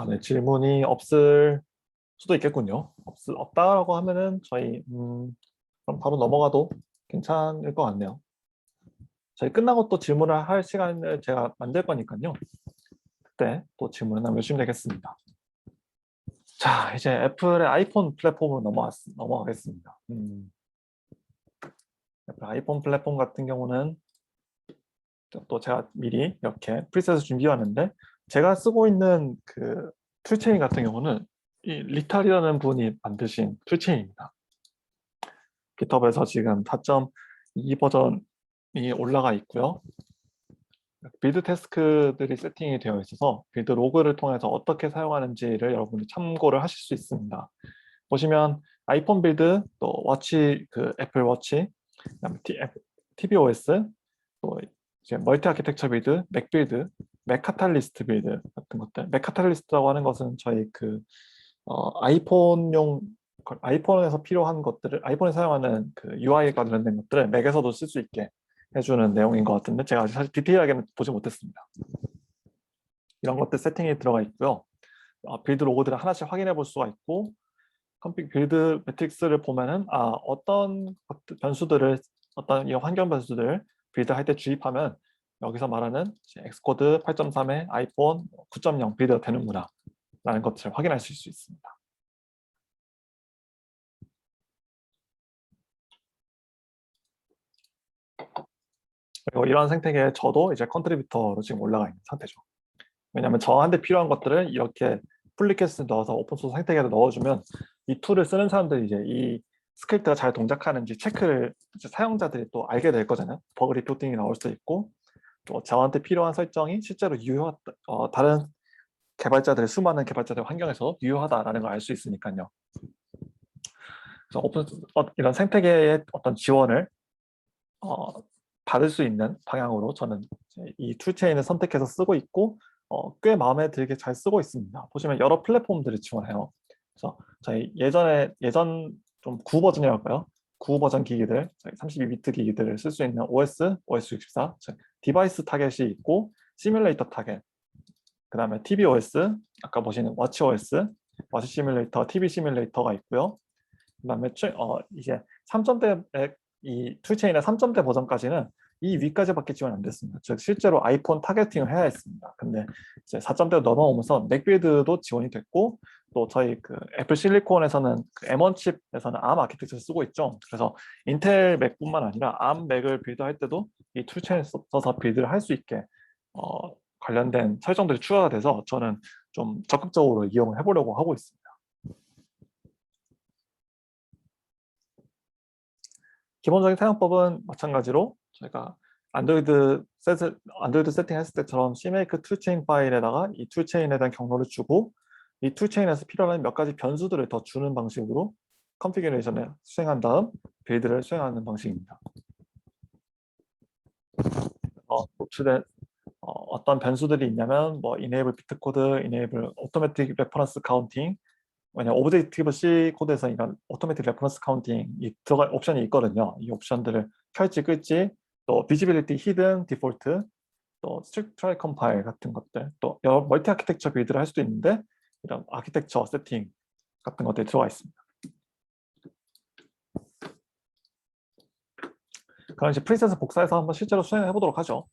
네, 질문이 없을 수도 있겠군요. 없다라고 하면은 저희 그럼 바로 넘어가도 괜찮을 것 같네요. 저희 끝나고 또 질문을 할 시간을 제가 만들 거니까요. 그때 또 질문을 남겨주시면 되겠습니다. 자, 이제 애플의 아이폰 플랫폼으로 넘어가겠습니다. 애플 아이폰 플랫폼 같은 경우는 또 제가 미리 이렇게 프리셋을 준비해왔는데 제가 쓰고 있는 그 툴체인 같은 경우는 이 리탈이라는 분이 만드신 툴체인입니다. 깃허브에서 지금 4.2 버전이 올라가 있고요. 빌드 태스크들이 세팅이 되어 있어서 빌드 로그를 통해서 어떻게 사용하는지를 여러분이 참고를 하실 수 있습니다. 보시면 아이폰 빌드, 또 애플 워치, 그다음에 tvOS, 또 이제 멀티 아키텍처 빌드, 맥 빌드, 맥 카탈리스트 빌드 같은 것들. 맥 카탈리스트라고 하는 것은 저희 아이폰에서 필요한 것들을 아이폰에 사용하는 그 UI가 관련된 것들을 맥에서도 쓸 수 있게 해주는 내용인 것 같은데 제가 아직 사실 디테일하게는 보지 못했습니다. 이런 것들 세팅이 들어가 있고요. 빌드 로고들을 하나씩 확인해 볼 수가 있고 빌드 매트릭스를 보면은 어떤 이 환경 변수들을 빌드할 때 주입하면 여기서 말하는 엑스코드 8.3의 아이폰 9.0 빌드가 되는구나 라는 것을 확인하실 수 있습니다. 그리고 이런 생태계에 저도 이제 컨트리뷰터로 지금 올라가 있는 상태죠. 왜냐하면 저한테 필요한 것들을 이렇게 풀리캐스트 넣어서 오픈소스 생태계에 넣어주면 이 툴을 쓰는 사람들이 이제 이 스크립트가 잘 동작하는지 체크를 사용자들이 또 알게 될 거잖아요. 버그 리포팅이 나올 수도 있고 또 저한테 필요한 설정이 실제로 다른 수많은 개발자들 환경에서 유효하다라는 걸 알 수 있으니까요. 그래서 이런 생태계의 어떤 지원을 어, 받을 수 있는 방향으로 저는 이 툴체인을 선택해서 쓰고 있고 꽤 마음에 들게 잘 쓰고 있습니다. 보시면 여러 플랫폼들을 지원해요. 그래서 저희 예전 좀 구 버전이랄까요? 구 버전 기기들, 32비트 기기들을 쓸 수 있는 OS64, 디바이스 타겟이 있고 시뮬레이터 타겟, 그 다음에 tvOS, 아까 보시는 워치OS, 워치 시뮬레이터, TV 시뮬레이터가 있고요. 그 다음에 이제 3점대 이 툴체인의 3점대 버전까지는 이 위까지밖에 지원 안 됐습니다. 즉 실제로 아이폰 타겟팅을 해야 했습니다. 근데 이제 4점대로 넘어오면서 맥빌드도 지원이 됐고 또 저희 그 애플 실리콘에서는 그 M1 칩에서는 ARM 아키텍처를 쓰고 있죠. 그래서 인텔 맥뿐만 아니라 ARM 맥을 빌드할 때도 이 툴체인을 써서 빌드를 할 수 있게 관련된 설정들이 추가가 돼서 저는 좀 적극적으로 이용을 해보려고 하고 있습니다. 기본적인 사용법은 마찬가지로 저희가 안드로이드 세팅했을 때처럼 CMake 툴체인 파일에다가 이 툴체인에 대한 경로를 주고 이 툴체인에서 필요한 몇 가지 변수들을 더 주는 방식으로 컨피규레이션을 수행한 다음 빌드를 수행하는 방식입니다. 노출된 어떤 변수들이 있냐면 뭐 enable 비트코드, enable automatic reference counting, 왜냐면 오브젝티브 C 코드에서 이런 오토매틱 레퍼런스 카운팅이 들어갈 옵션이 있거든요. 이 옵션들을 켤지 끌지, 또 비지빌리티 히든 디폴트, 또 스트럭처럴 컴파일 같은 것들, 또 여러 멀티 아키텍처 빌드를 할 수도 있는데 이런 아키텍처 세팅 같은 것들이 들어가 있습니다. 그럼 이제 프리셋을 복사해서 한번 실제로 수행해 보도록 하죠.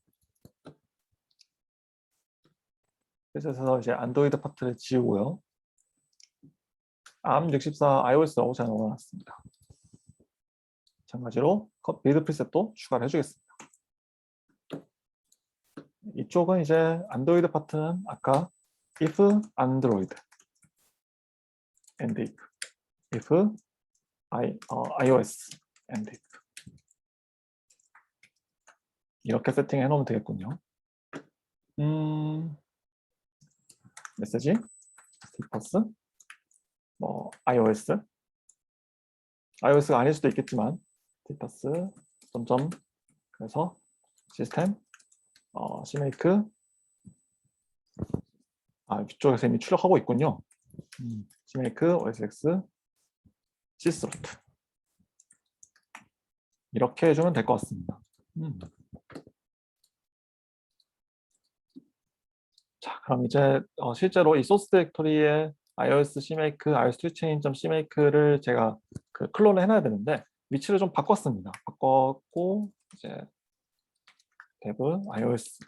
프리셋에서 이제 안드로이드 파트를 지우고요. ARM64 iOS라고 제가 넣어놨습니다. 마찬가지로 빌드 프리셋도 추가를 해주겠습니다. 이쪽은 이제 안드로이드 파트는 아까 if android and if iOS and if 이렇게 세팅해 놓으면 되겠군요. 메시지 스테이터스 뭐 iOS가 아닐 수도 있겠지만 스테이터스 점점 그래서 시스템 CMake 위쪽에서 이미 출력하고 있군요. CMake OSX C스로트 이렇게 해주면 될 것 같습니다. 자, 그럼 이제 실제로 이 소스 디렉토리에 iOS CMake, iOS 툴체인.cmake를 제가 그 클론을 해놔야 되는데 위치를 좀 바꿨습니다. 바꿨고 이제 dev iOS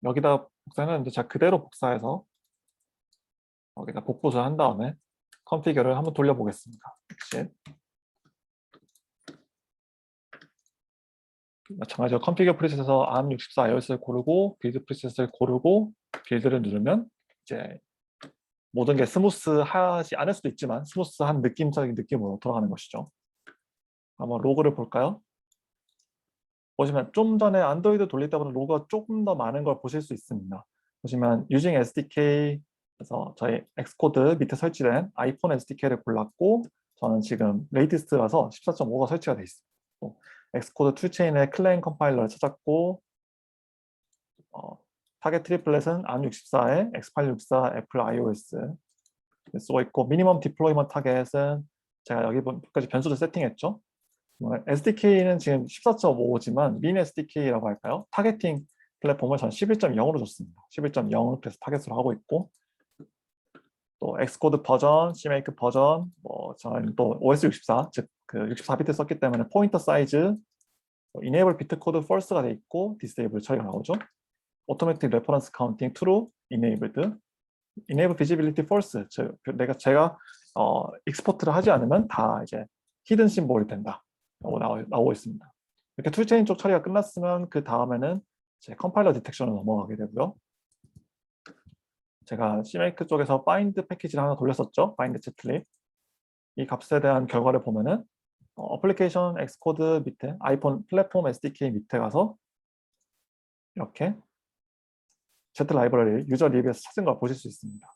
여기다 복사해놨는데 제가 그대로 복사해서 여기다 복붙을 한 다음에 컨피그를 한번 돌려보겠습니다. 마찬가지로 컨피그 프리셋에서 ARM64 iOS를 고르고 빌드 프리셋을 고르고 빌드를 누르면 이제 모든 게 스무스하지 않을 수도 있지만 스무스한 느낌적인 느낌으로 돌아가는 것이죠. 한번 로그를 볼까요? 보시면 좀 전에 안드로이드 돌릴 때보다 로그가 조금 더 많은 걸 보실 수 있습니다. 보시면 using SDK 그래서 저희 엑스코드 밑에 설치된 아이폰 SDK를 골랐고 저는 지금 레이티스트라서 14.5가 설치가 되어 있습니다. 엑스코드 툴체인의 클레인 컴파일러를 찾았고 타겟 트리플렛은 ARM64에 X864 애플 iOS 쓰고 있고 미니멈 디플로이먼트 타겟은 제가 여기까지 변수를 세팅했죠. SDK는 지금 14.5지만 민 SDK라고 할까요? 타겟팅 플랫폼을 전 11.0으로 줬습니다. 11.0을 그래서 타겟으로 하고 있고 또 엑스코드 버전, CMake 버전, 저는 또 OS64, 즉 그 64비트 썼기 때문에 포인터 사이즈, enable 비트코드 false가 돼 있고 disable 처리가 나오죠. automatic reference counting true enabled, enable visibility false, 제가 익스포트를 하지 않으면 다 이제 히든 심볼이 된다. 나오고 있습니다. 이렇게 툴체인 쪽 처리가 끝났으면 그 다음에는 이제 컴파일러 디텍션으로 넘어가게 되고요. 제가 CMake 쪽에서 bind 패키지를 하나 돌렸었죠. bind 채틀릿. 이 값에 대한 결과를 보면은 어플리케이션 엑스코드 밑에 아이폰 플랫폼 SDK 밑에 가서 이렇게 Z 라이브러리 유저 리뷰에서 찾은 걸 보실 수 있습니다.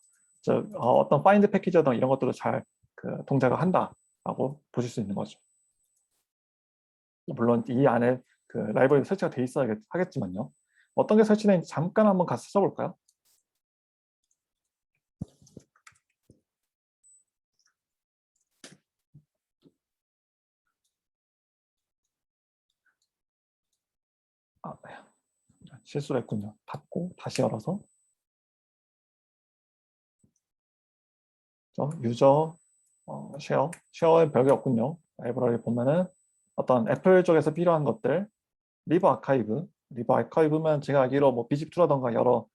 즉 어떤 find 패키지나 이런 것들도 잘 동작을 한다라고 보실 수 있는 거죠. 물론 이 안에 라이브러리 설치가 돼 있어야 하겠지만요. 어떤 게 설치되는지 잠깐 한번 가서 찾아볼까요? 네. 실수를 했군요. 닫고 다시 열어서 유저 쉐어에 별게 없군요. 라이브러리 보면은 어떤 애플 쪽에서 필요한 것들 리브 아카이브면 제가 알기로 뭐 비집2라던가 여러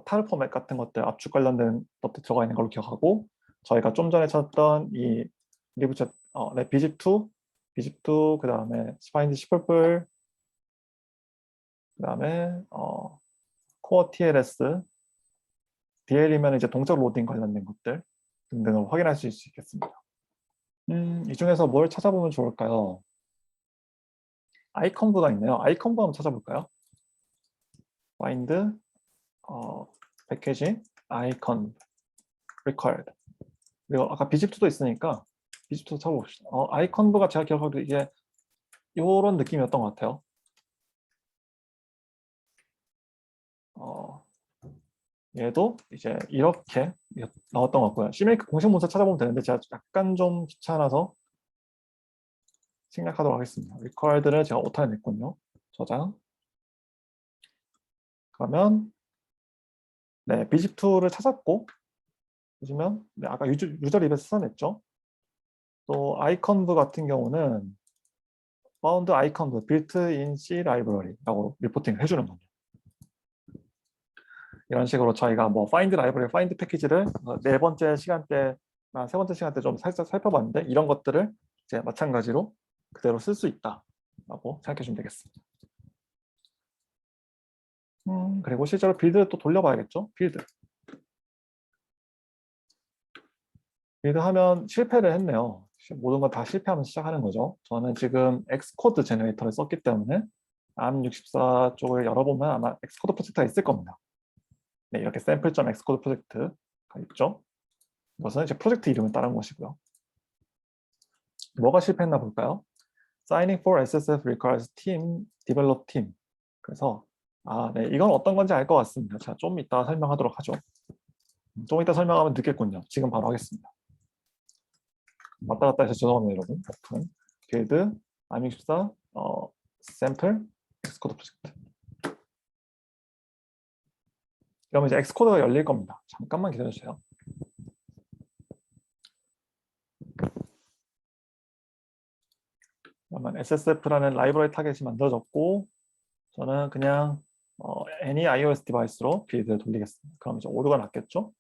타일 포맷 같은 것들 압축 관련된 것들 들어가 있는 걸로 기억하고 저희가 좀 전에 찾았던 이 리브 비집2 그 다음에 스파인드 시플플 그 다음에 코어 TLS DL이면 이제 동적 로딩 관련된 것들 등등을 확인할 수 있겠습니다. 이 중에서 뭘 찾아보면 좋을까요? 아이컨부가 있네요. 아이컨부 한번 찾아볼까요? find 패키지 아이컨 required 그리고 아까 비집2도 있으니까 비집2도 찾아봅시다. 아이컨부가 제가 기억하기로 이게 이런 느낌이었던 것 같아요. 얘도 이제 이렇게 나왔던 것 같고요. CMake 공식 문서 찾아보면 되는데 제가 약간 좀 귀찮아서 생략하도록 하겠습니다. required를 제가 오타에 냈군요. 저장. 그러면 네, 비집2를 찾았고 보시면 네, 아까 유저 립에서 찾아냈죠. 또 아이컨부 같은 경우는 found 아이컨부 built-in C library라고 리포팅을 해주는 겁니다. 이런 식으로 저희가 뭐 find library, find 패키지를 네 번째 시간대나 세 번째 시간대 좀 살짝 살펴봤는데 이런 것들을 이제 마찬가지로 그대로 쓸 수 있다라고 생각해 주면 되겠습니다. 그리고 실제로 빌드를 또 돌려봐야겠죠. 빌드 하면 실패를 했네요. 모든 거 다 실패하면 시작하는 거죠. 저는 지금 엑스코드 제너레이터를 썼기 때문에 ARM64 쪽을 열어보면 아마 엑스코드 프로젝트가 있을 겁니다. 네, 이렇게 샘플.엑스코드 프로젝트가 있죠. 이것은 이제 프로젝트 이름을 따른 것이고요. 뭐가 실패했나 볼까요? Signing for SSF requires team, develop team. 그래서 네, 이건 어떤 건지 알 것 같습니다. 자, 좀 이따 설명하도록 하죠. 좀 이따 설명하면 늦겠군요. 지금 바로 하겠습니다. 왔다 갔다 해서 죄송합니다, 여러분. 오픈, 빌드, ARM64, 샘플, 엑스코드 프로젝트. 그러면 이제 엑스코드가 열릴 겁니다. 잠깐만 기다려주세요. 그러면 SSF라는 라이브러리 타겟이 만들어졌고 저는 그냥 any iOS 디바이스로 빌드를 돌리겠습니다. 그럼 이제 오류가 났겠죠?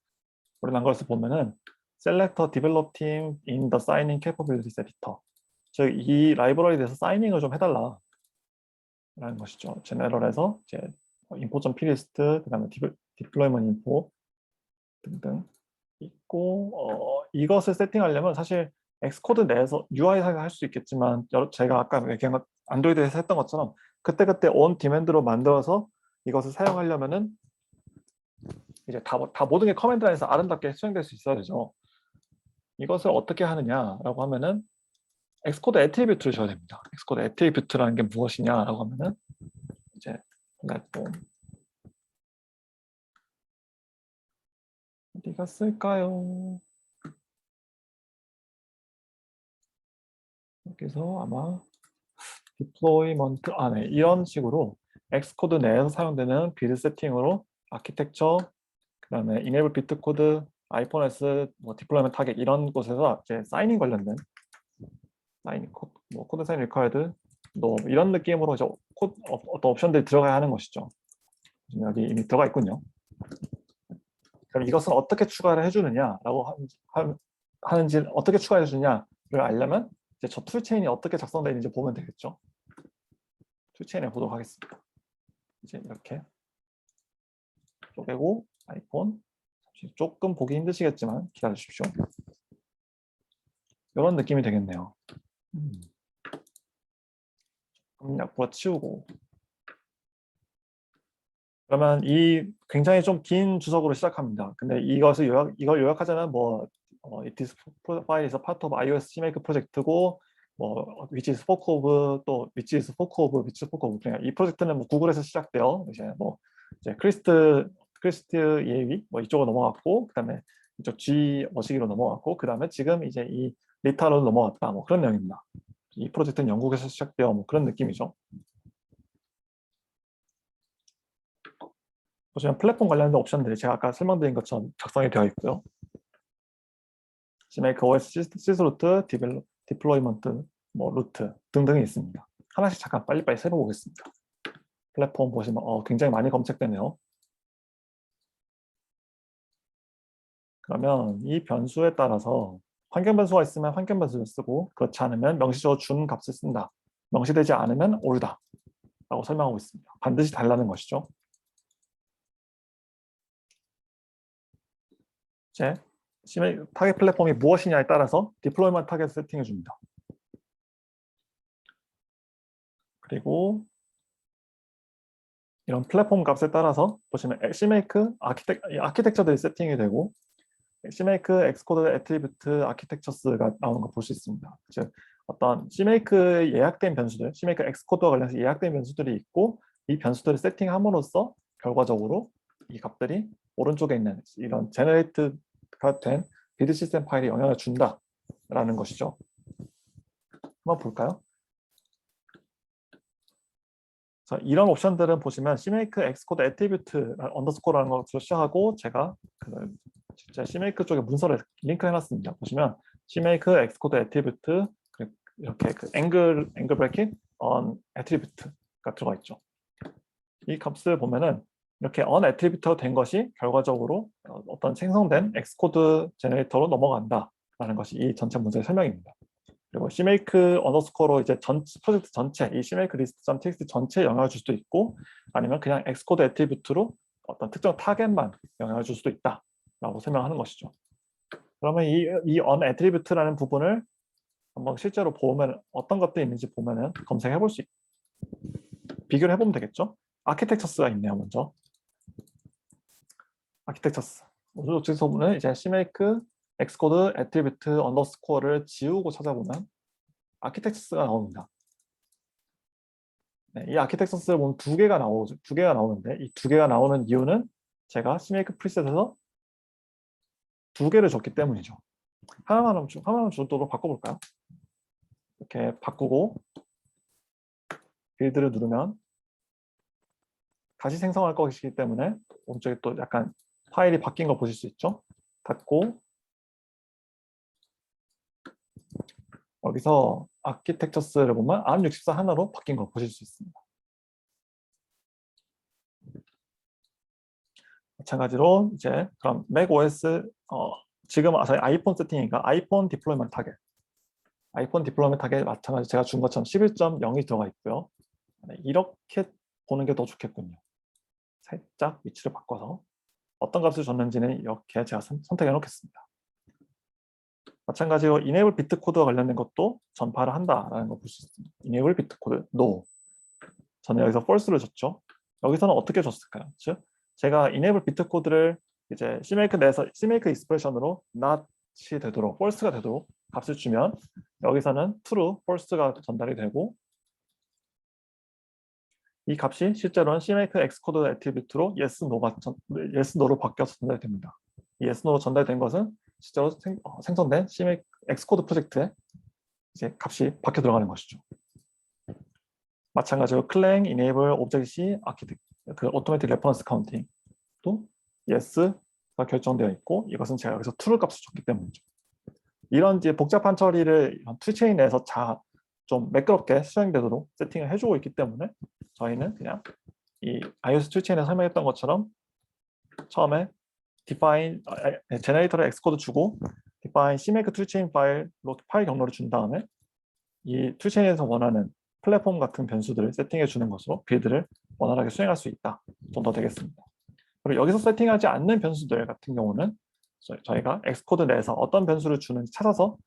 오류 난 것을 보면은 Select a develop team in the signing capabilities editor. 즉 이 라이브러리에 대해서 사이닝을 좀 해달라 라는 것이죠. 제너럴에서 이제 info.plist 그 다음에 deployment info 등등 있고 이것을 세팅하려면 사실 엑스코드 내에서 UI에서 할 수 있겠지만 제가 아까 얘기한 것 안드로이드에서 했던 것처럼 그때그때 on demand로 만들어서 이것을 사용하려면은 이제 다 모든 게 커맨드 라인에서 아름답게 수행될 수 있어야 되죠. 이것을 어떻게 하느냐라고 하면은 엑스코드 애트리뷰트를 줘야 됩니다. 엑스코드 애트리뷰트라는 게 무엇이냐라고 하면은 이제 플랫폼 어디가 쓸까요? 여기서 아마 디플로이먼트 네, 이런 식으로 엑스코드 내에서 사용되는 빌드 세팅으로 아키텍처 그다음에 이네이블 비트 코드 아이폰 S 뭐 디플로이먼트 타겟 이런 곳에서 이제 사이닝 관련된 사이닝 코드 사인 리ኳ이드 이런 느낌으로 이제 어떤 옵션들이 들어가야 하는 것이죠. 여기 이미 들어가 있군요. 그럼 이것은 어떻게 추가를 해주느냐라고 하는지 어떻게 추가해 주느냐를 알려면 이제 저 툴체인이 어떻게 작성되어 있는지 보면 되겠죠. 툴체인에 보도록 하겠습니다. 이제 이렇게 쪼개고 아이폰 조금 보기 힘드시겠지만 기다려 주십시오. 이런 느낌이 되겠네요. 약부가 치우고 그러면 이 굉장히 좀 긴 주석으로 시작합니다. 근데 이걸 요약하자면 뭐 it is file is a part of iOS CMake 프로젝트고 뭐 which is fork of 또 which is fork of which is fork of 그냥 이 프로젝트는 뭐 구글에서 시작돼요. 이제 크리스트 예위 뭐 이쪽으로 넘어갔고 그다음에 이쪽 G 머시기로 넘어갔고 그다음에 지금 이제 이 리타로 넘어갔다 뭐 그런 내용입니다. 이 프로젝트는 영국에서 시작되어 뭐 그런 느낌이죠. 보시면 플랫폼 관련된 옵션들이 제가 아까 설명드린 것처럼 작성이 되어 있고요. CMake OS 시스루트, 디플로이먼트, 뭐 루트 등등이 있습니다. 하나씩 잠깐 빨리빨리 세어보겠습니다. 플랫폼 보시면 굉장히 많이 검색되네요. 그러면 이 변수에 따라서 환경 변수가 있으면 환경 변수를 쓰고 그렇지 않으면 명시적으로 준 값을 쓴다. 명시되지 않으면 옳다. 라고 설명하고 있습니다. 반드시 달라는 것이죠. 이제 타겟 플랫폼이 무엇이냐에 따라서 디플로이먼트 타겟을 세팅해 줍니다. 그리고 이런 플랫폼 값에 따라서 보시면 CMake 아키텍처들이 세팅이 되고 CMake 엑스코드 애트리뷰트 아키텍처스가 나오는 거 볼 수 있습니다. 즉 어떤 CMake 예약된 변수들, CMake 엑스코드와 관련해서 예약된 변수들이 있고 이 변수들을 세팅함으로써 결과적으로 이 값들이 오른쪽에 있는 이런 제너레이트가 된 빌드 시스템 파일에 영향을 준다라는 것이죠. 한번 볼까요? 자, 이런 옵션들은 보시면 CMake 엑스코드 애트리뷰트 언더스코어라는 것으로 시작하고 제가 CMake 쪽에 문서를 링크 해놨습니다. 보시면 CMake 엑스코드 애트리뷰트 이렇게 앵글 브래킷 on 애트리뷰트가 들어가 있죠. 이 값을 보면은 이렇게 on 애트리뷰트가 된 것이 결과적으로 어떤 생성된 엑스코드 제너레이터로 넘어간다라는 것이 이 전체 문서의 설명입니다. 그리고 CMake 언더스코어로 이제 프로젝트 전체, 이 CMake list.txt 전체에 영향을 줄 수도 있고 아니면 그냥 엑스코드 애트리뷰트로 어떤 특정 타겟만 영향을 줄 수도 있다라고 설명하는 것이죠. 그러면 이 on 애트리뷰트라는 부분을 한번 실제로 보면 어떤 것들이 있는지 보면은 검색해 볼 수 있고 비교를 해보면 되겠죠. 아키텍처스가 있네요. 먼저 아키텍처스. 여기서 보면 이제 CMake 엑스코드 애트리뷰트 언더스코어를 지우고 찾아보면 아키텍처스가 나옵니다. 네, 이 아키텍처스를 보면 두 개가 나오는데 이 두 개가 나오는 이유는 제가 CMake 프리셋에서 두 개를 줬기 때문이죠. 하나만 주도록 바꿔볼까요? 이렇게 바꾸고 빌드를 누르면 다시 생성할 것이기 때문에 오른쪽에 또 약간 파일이 바뀐 거 보실 수 있죠? 닫고 여기서 아키텍처스를 보면 ARM64 하나로 바뀐 거 보실 수 있습니다. 마찬가지로 이제 그럼 macOS 지금 저희 아이폰 세팅이니까 아이폰 디플로이먼트 타겟 아이폰 디플로이먼트 타겟 마찬가지 제가 준 것처럼 11.0이 들어가 있고요. 네, 이렇게 보는 게 더 좋겠군요. 살짝 위치를 바꿔서 어떤 값을 줬는지는 이렇게 제가 선택해 놓겠습니다. 마찬가지로 enable 비트 코드와 관련된 것도 전파를 한다라는 거 볼 수 있습니다. enable 비트 코드 no. 저는 여기서 false를 줬죠. 여기서는 어떻게 줬을까요? 즉 제가 enable 비트 코드를 이제 CMake 내에서 CMake 익스프레션으로 not이 되도록 false가 되도록 값을 주면 여기서는 true, false가 전달이 되고 이 값이 실제로는 CMake 엑스코드 애트리뷰트로 yes, no로 바뀌어서 전달됩니다. 이 yes, no로 전달된 것은 실제로 생성된 CMake 엑스코드 프로젝트에 이제 값이 바뀌어 들어가는 것이죠. 마찬가지로 clang, enable, object-c, automatic reference counting도 yes가 결정되어 있고 이것은 제가 여기서 true 값을 줬기 때문이죠. 이런 이제 복잡한 처리를 투체인 내에서 좀 매끄럽게 수행되도록 세팅을 해주고 있기 때문에 저희는 그냥 이 iOS 투체인에 설명했던 것처럼 처음에 define 제너레이터를 엑스코드 주고 define CMake 투체인 파일로 파일 경로를 준 다음에 이 투체인에서 원하는 플랫폼 같은 변수들을 세팅해 주는 것으로 빌드를 원활하게 수행할 수 있다 정도 되겠습니다. 그리고 여기서 세팅하지 않는 변수들 같은 경우는 저희가 엑스코드 내에서 어떤 변수를 주는지 찾아서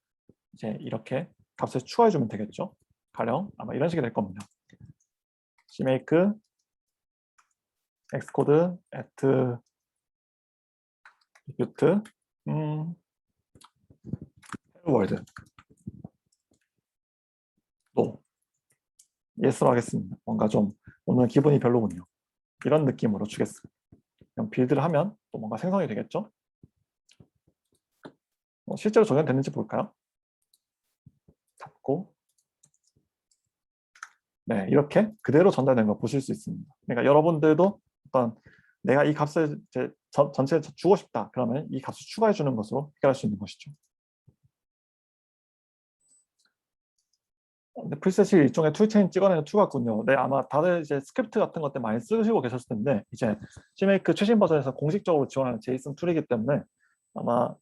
이제 이렇게 값을 추가해 주면 되겠죠. 가령 아마 이런 식이 될 겁니다. CMake xcode at execute hello world 또 yes로 하겠습니다. 뭔가 좀 오늘 기분이 별로군요. 이런 느낌으로 주겠습니다. 그냥 빌드를 하면 또 뭔가 생성이 되겠죠? 실제로 적용됐는지 볼까요? 닫고 네, 이렇게 그대로 전달된 거 보실 수 있습니다. 그러니까 여러분들도 어떤 내가 이 값을 이제 전체에 주고 싶다. 그러면 이 값을 추가해 주는 것으로 해결할 수 있는 것이죠. 근데 프리셋이 일종의 툴체인 찍어내는 툴 같군요. 네, 아마 다들 이제 스크립트 같은 것들 많이 쓰시고 계셨을 텐데 이제 CMake 최신 버전에서 공식적으로 지원하는 제이슨 툴이기 때문에 아마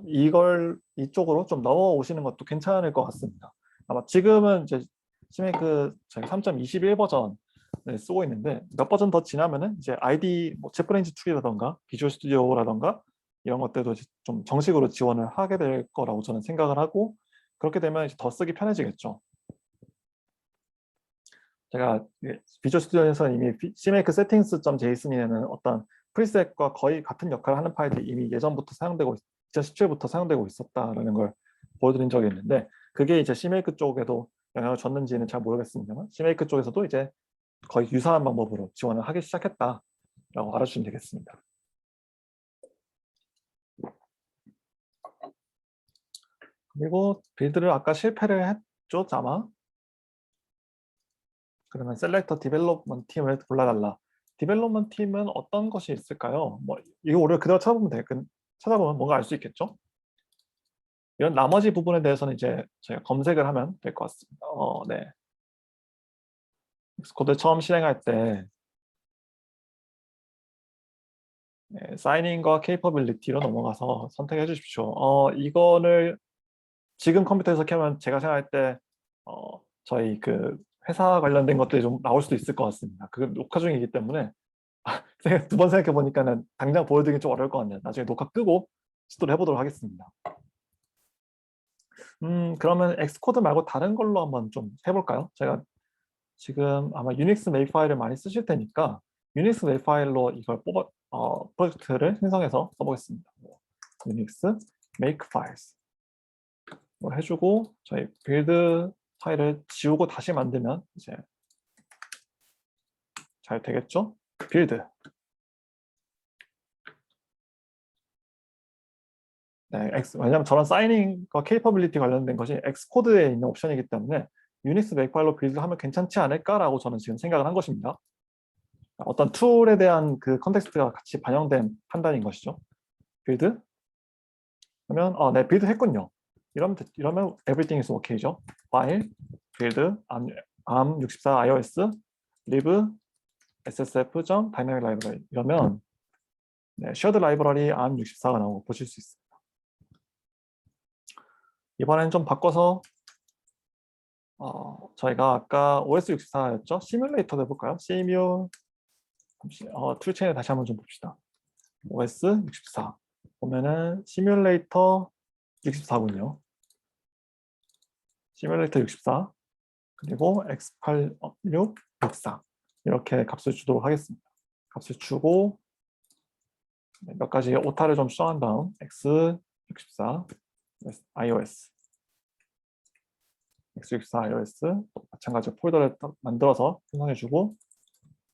이걸 이쪽으로 좀 넣어오시는 것도 괜찮을 것 같습니다. 아마 지금은 이제 CMake 저희 3.21 버전을 쓰고 있는데 몇 버전 더 지나면은 이제 ID 뭐 제프레인지 툴이라던가 비주얼 스튜디오라던가 이런 것들도 좀 정식으로 지원을 하게 될 거라고 저는 생각을 하고 그렇게 되면 이제 더 쓰기 편해지겠죠. 제가 비주얼 스튜디오에서 이미 CMake settings.json이라는 어떤 프리셋과 거의 같은 역할을 하는 파일이 이미 예전부터 사용되고 2017부터 사용되고 있었다라는 걸 보여드린 적이 있는데 그게 이제 CMake 쪽에도 영향을 줬는지는 잘 모르겠습니다만 CMake 쪽에서도 이제 거의 유사한 방법으로 지원을 하기 시작했다라고 알아주시면 되겠습니다. 그리고 빌드를 아까 실패를 했죠, 아마. 그러면 셀렉터 디벨롭먼트 팀을 골라달라. 디벨롭먼트 팀은 어떤 것이 있을까요? 뭐 이거 오히려 그대로 찾아보면 뭔가 알 수 있겠죠? 이런 나머지 부분에 대해서는 이제 저희가 검색을 하면 될 것 같습니다. 네. 엑스코드 처음 실행할 때 네, 사이닝과 케이퍼빌리티로 넘어가서 선택해 주십시오. 이거를 지금 컴퓨터에서 켜면 제가 생각할 때 저희 그 회사 관련된 것들이 좀 나올 수도 있을 것 같습니다. 그 녹화 중이기 때문에 두 번 생각해 보니까는 당장 보여드리기 좀 어려울 것 같네요. 나중에 녹화 끄고 시도를 해보도록 하겠습니다. 그러면 엑스코드 말고 다른 걸로 한번 좀 해볼까요? 제가 지금 아마 유닉스 메이크 파일을 많이 쓰실 테니까 유닉스 메이크 파일로 이걸 프로젝트를 생성해서 써보겠습니다. 유닉스 메이크 파일스 해주고 저희 빌드 파일을 지우고 다시 만들면 이제 잘 되겠죠? 빌드. 네, 왜냐하면 저런 사이닝과 케이퍼빌리티 관련된 것이 엑스코드에 있는 옵션이기 때문에 유닉스 메이크파일로 빌드하면 괜찮지 않을까라고 저는 지금 생각을 한 것입니다. 어떤 툴에 대한 그 컨텍스트가 같이 반영된 판단인 것이죠. 빌드 그러면 네, 빌드 했군요. 이러면 everything is okay죠. 파일, 빌드, arm64 iOS, lib, ssf. dynamic library 이러면 네, shared library arm64가 나오고 보실 수 있습니다. 이번엔 좀 바꿔서 저희가 아까 OS64였죠? 시뮬레이터도 해볼까요? 시뮬 툴체인을 다시 한번 좀 봅시다. OS64 보면은 시뮬레이터 64군요. 시뮬레이터 64 그리고 x8664 이렇게 값을 주도록 하겠습니다. 값을 주고 몇 가지 오타를 좀 수정한 다음 x64 iOS x64 iOS 마찬가지로 폴더를 만들어서 생성해주고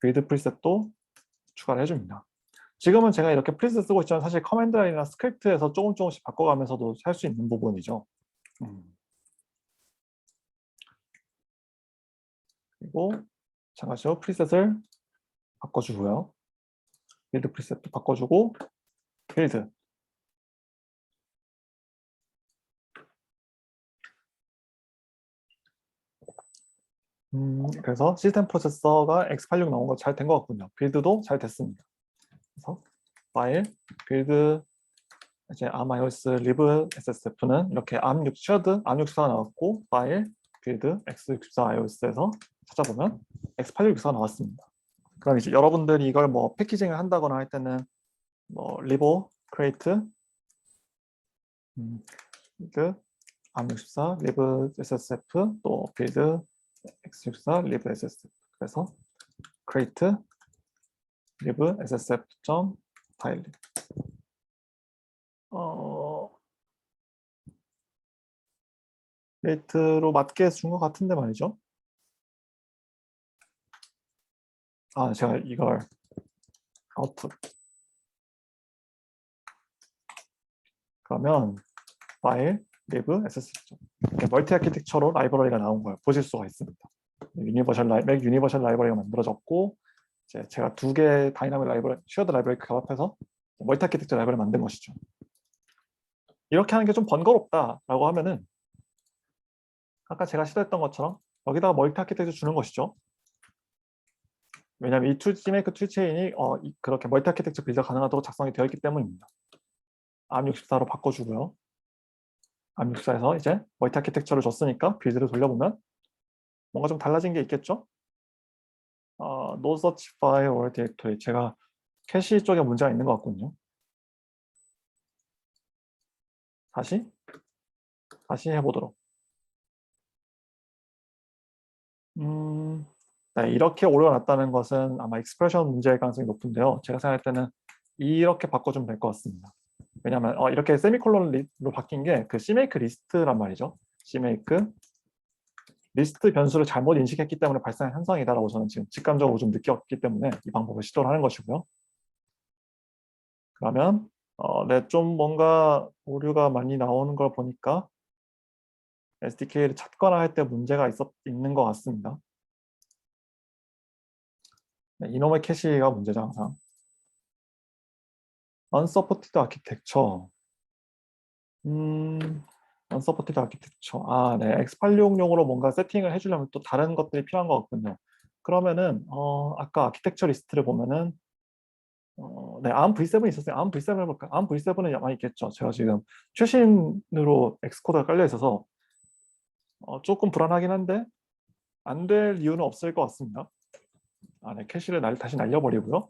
빌드 프리셋도 추가를 해줍니다. 지금은 제가 이렇게 프리셋 쓰고 있지만 사실 커맨드 라인이나 스크립트에서 조금씩 바꿔가면서도 할 수 있는 부분이죠. 그리고 마찬가지로 프리셋을 바꿔주고요. 빌드 프리셋도 바꿔주고 빌드 그래서 시스템 프로세서가 x86 나온 거 잘 된 것 같군요. 빌드도 잘 됐습니다. 그래서 파일, 빌드, 이제 ARM iOS lib SSF는 이렇게 ARM6 shared ARM64가 나왔고 파일, 빌드, x64 iOS에서 찾아보면 x8664가 나왔습니다. 그럼 이제 여러분들이 이걸 뭐 패키징을 한다거나 할 때는 뭐 lib create 빌드 ARM64 lib SSF 또 빌드 x64 lib SSF 그래서 create lib ssf.tile. 레이트로 맞게 준 것 같은데 말이죠. 제가 이걸 아웃풋. 그러면 파일 lib ssf. 이렇게 멀티 아키텍처로 라이브러리가 나온 걸 보실 수가 있습니다. 맥 유니버셜 라이브러리가 만들어졌고, 이제 제가 두 개의 다이나믹 라이브러리, 쉐어드 라이브러리 결합해서 멀티 아키텍처 라이브러리 만든 것이죠. 이렇게 하는 게 좀 번거롭다라고 하면은 아까 제가 시도했던 것처럼 여기다가 멀티 아키텍처 주는 것이죠. 왜냐하면 이 CMake 툴체인이 그렇게 멀티 아키텍처 빌드가 가능하도록 작성이 되어 있기 때문입니다. ARM64로 바꿔주고요. ARM64에서 이제 멀티 아키텍처를 줬으니까 빌드를 돌려보면 뭔가 좀 달라진 게 있겠죠? No such file or directory. 제가 캐시 쪽에 문제가 있는 것 같군요. 다시 해보도록. 네, 이렇게 올려놨다는 것은 아마 익스프레션 문제일 가능성이 높은데요. 제가 생각할 때는 이렇게 바꿔주면 될 것 같습니다. 왜냐하면 이렇게 세미콜론으로 바뀐 게 그 CMake 리스트란 말이죠. CMake 리스트 변수를 잘못 인식했기 때문에 발생한 현상이다라고 저는 지금 직감적으로 좀 느꼈기 때문에 이 방법을 시도를 하는 것이고요. 그러면 네, 좀 뭔가 오류가 많이 나오는 걸 보니까 SDK를 찾거나 할 때 문제가 있는 것 같습니다. 네, 이놈의 캐시가 문제죠, 항상. unsupported architecture. unsupported architecture. 네, X86용으로 뭔가 세팅을 해주려면 또 다른 것들이 필요한 것 같군요. 그러면은 아까 아키텍처 리스트를 보면은 네, ARM V7 있었어요. ARM V7 해볼까요? ARM V7은 많이 있겠죠. 제가 지금 최신으로 엑스코드가 깔려 있어서 조금 불안하긴 한데 안 될 이유는 없을 것 같습니다. 네, 캐시를 다시 날려버리고요.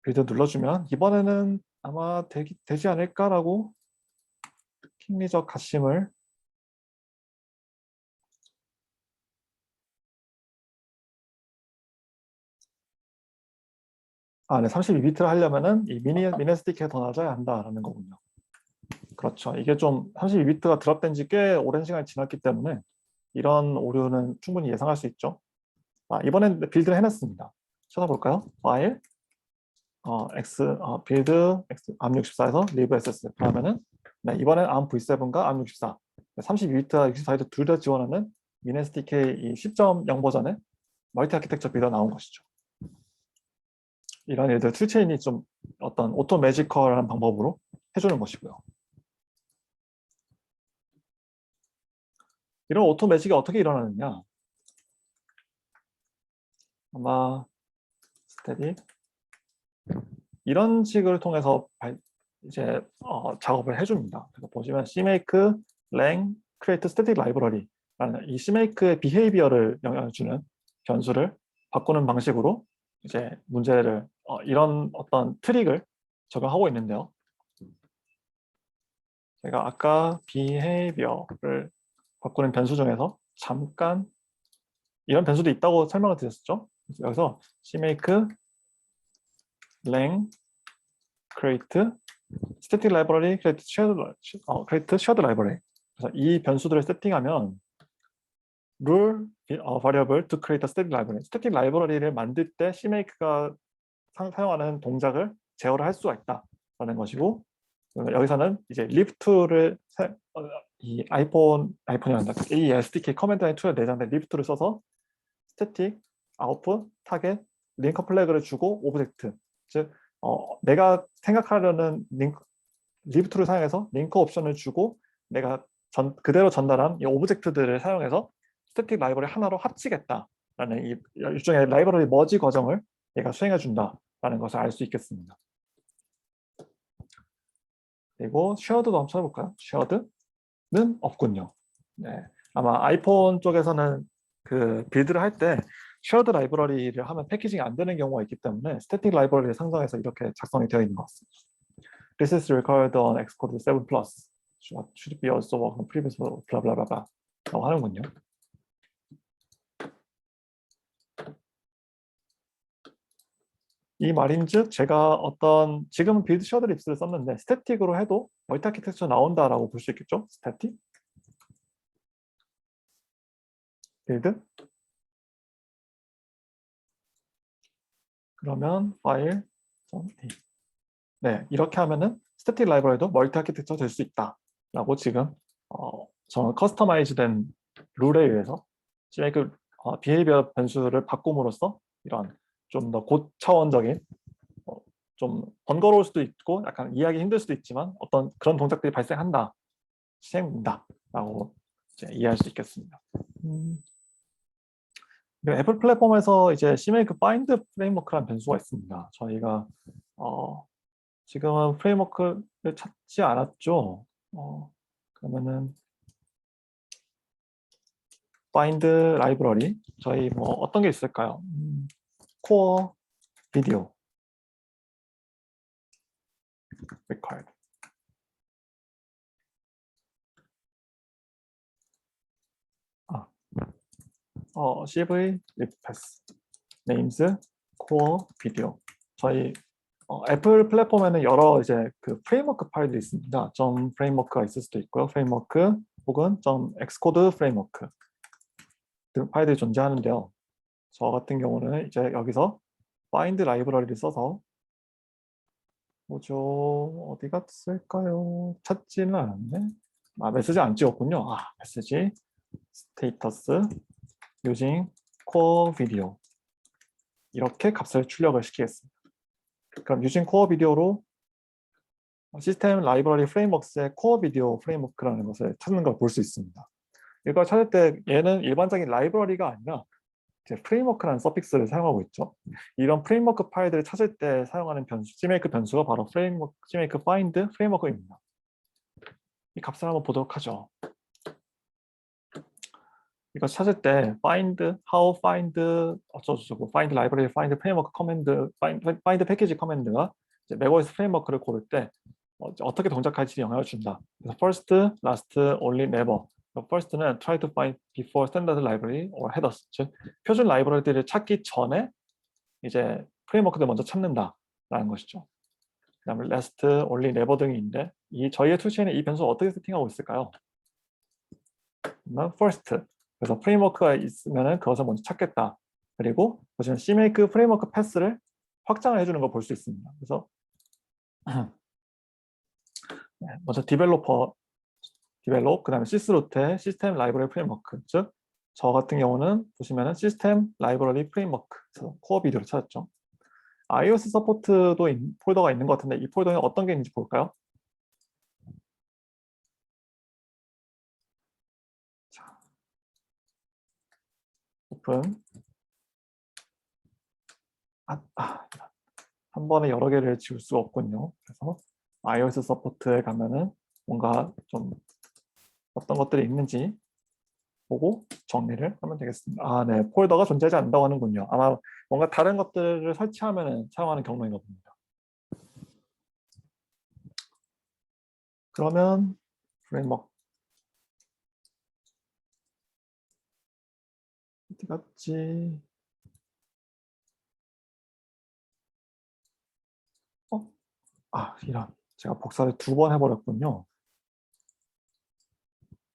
빌드 눌러주면 이번에는 아마 되지 않을까라고 킹리적 가심을 네, 32비트를 하려면은 이 미네스틱에 더 낮아야 한다라는 거군요. 그렇죠. 이게 좀 32비트가 드랍된 지 꽤 오랜 시간이 지났기 때문에 이런 오류는 충분히 예상할 수 있죠. 이번엔 빌드를 해냈습니다. 찾아볼까요? 파일 빌드 ARM64에서 lib ss 그러면은 네, 이번엔 ARM v7과 ARM64 32비트와 64비트 둘 다 지원하는 미네스틱의 이 10.0 버전의 멀티 아키텍처 빌드가 나온 것이죠. 이런 일들 툴체인이 좀 어떤 오토 매지컬한 방법으로 해주는 것이고요. 이런 오토 매직이 어떻게 일어나느냐? 아마 스테디 이런 식을 통해서 이제 작업을 해줍니다. 그래서 보시면 CMake, lang, create static library라는 이 CMake의 behavior를 영향을 주는 변수를 바꾸는 방식으로 이제 문제를 이런 어떤 트릭을 적용하고 있는데요. 제가 아까 behavior를 바꾸는 변수 중에서 잠깐 이런 변수도 있다고 설명을 드렸었죠. 여기서 CMake, lang, create, static library, create shared library. 그래서 이 변수들을 세팅하면 rule variable to create a static library. static library를 만들 때 CMake가 사용하는 동작을 제어를 할 수가 있다라는 것이고 여기서는 이제 lib2를 이 아이폰이 아니라 이 SDK 커맨드 라인 툴을 내장된 lib2를 써서 static, output, target, 링커 플래그를 주고 오브젝트 즉 내가 생각하려는 lib2를 사용해서 링커 옵션을 주고 내가 그대로 전달한 이 오브젝트들을 사용해서 스태틱 라이브러리 하나로 합치겠다라는 이 일종의 라이브러리 머지 과정을 얘가 수행해 준다라는 것을 알 수 있겠습니다. 그리고 쉐어드도 한번 찾아볼까요? 쉐어드는 없군요. 네, 아마 아이폰 쪽에서는 그 빌드를 할 때 쉐어드 라이브러리를 하면 패키징이 안 되는 경우가 있기 때문에 스태틱 라이브러리를 상정해서 이렇게 작성이 되어 있는 것 같습니다. This is required on Xcode 7 plus. Should be also work on previous blah blah blah blah 라고 하는군요. 이 말인즉 제가 어떤 지금은 빌드 셔드 립스를 썼는데 스태틱으로 해도 멀티 아키텍처 나온다라고 볼 수 있겠죠? 스태틱 빌드 그러면 파일 네 이렇게 하면은 스태틱 라이브러리도 멀티 아키텍처 될 수 있다라고 지금 저는 커스터마이즈된 룰에 의해서 그 비헤이비어 변수를 바꿈으로써 이런 좀 더 고차원적인 어, 좀 번거로울 수도 있고 약간 이해하기 힘들 수도 있지만 어떤 그런 동작들이 발생한다, 시행된다라고 이제 이해할 수 있겠습니다. 애플 플랫폼에서 이제 CMake 바인드 프레임워크라는 변수가 있습니다. 저희가 지금은 프레임워크를 찾지 않았죠. 그러면은 바인드 라이브러리 저희 뭐 어떤 게 있을까요? 코어 비디오 required. CV 리패스 names core video. 저희 애플 플랫폼에는 여러 이제 그 프레임워크 파일들이 있습니다. 점 프레임워크가 있을 수도 있고요. 프레임워크 혹은 점 엑스코드 프레임워크 등 파일들이 존재하는데요. 저 같은 경우는 이제 여기서 find 라이브러리를 써서 뭐죠? 어디 갔을까요? 찾지는 않았네. 메시지 안 찍었군요. 메시지 스테이터스 using core video 이렇게 값을 출력을 시키겠습니다. 그럼 using core video로 시스템 라이브러리 프레임워크의 코어 비디오 프레임워크라는 것을 찾는 걸 볼 수 있습니다. 이걸 찾을 때 얘는 일반적인 라이브러리가 아니라 이제 프레임워크라는 서픽스를 사용하고 있죠. 이런 프레임워크 파일들을 찾을 때 사용하는 변수, CMake 변수가 바로 프레임워크, CMake find 프레임워크입니다. 이 값을 한번 보도록 하죠. 이거 찾을 때 find, how find, 어쩌고저쩌고, find library, find framework command, find package command가 맥OS 프레임워크를 고를 때 어떻게 동작할지 영향을 준다. 그래서 first, last, only, never. first는 try to find before standard library or headers. 즉 표준 라이브러리들을 찾기 전에 이제 프레임워크를 먼저 찾는다라는 것이죠. 그다음에 last, only, never 등이 있는데 저희의 툴체인에 이 변수 어떻게 세팅하고 있을까요? first. 그래서 프레임워크가 있으면 그것을 먼저 찾겠다. 그리고 보시면 CMake 프레임워크 패스를 확장을 해주는 걸 볼 수 있습니다. 그래서 먼저 디벨로퍼, 디벨롭, 그 다음에 시스루트의 시스템 라이브러리 프레임워크, 즉 저 같은 경우는 보시면은 시스템 라이브러리 프레임워크, 코어 비디오를 찾았죠. iOS 서포트도 폴더가 있는 것 같은데 이 폴더에 어떤 게 있는지 볼까요? 자, 오픈. 한 번에 여러 개를 지울 수가 없군요. 그래서 iOS 서포트에 가면은 뭔가 좀 어떤 것들이 있는지 보고 정리를 하면 되겠습니다. 네, 폴더가 존재하지 않는다고 하는군요. 아마 뭔가 다른 것들을 설치하면 사용하는 경로인가 봅니다. 그러면 프레임워크 어디 갔지? 이런 제가 복사를 2번 해버렸군요.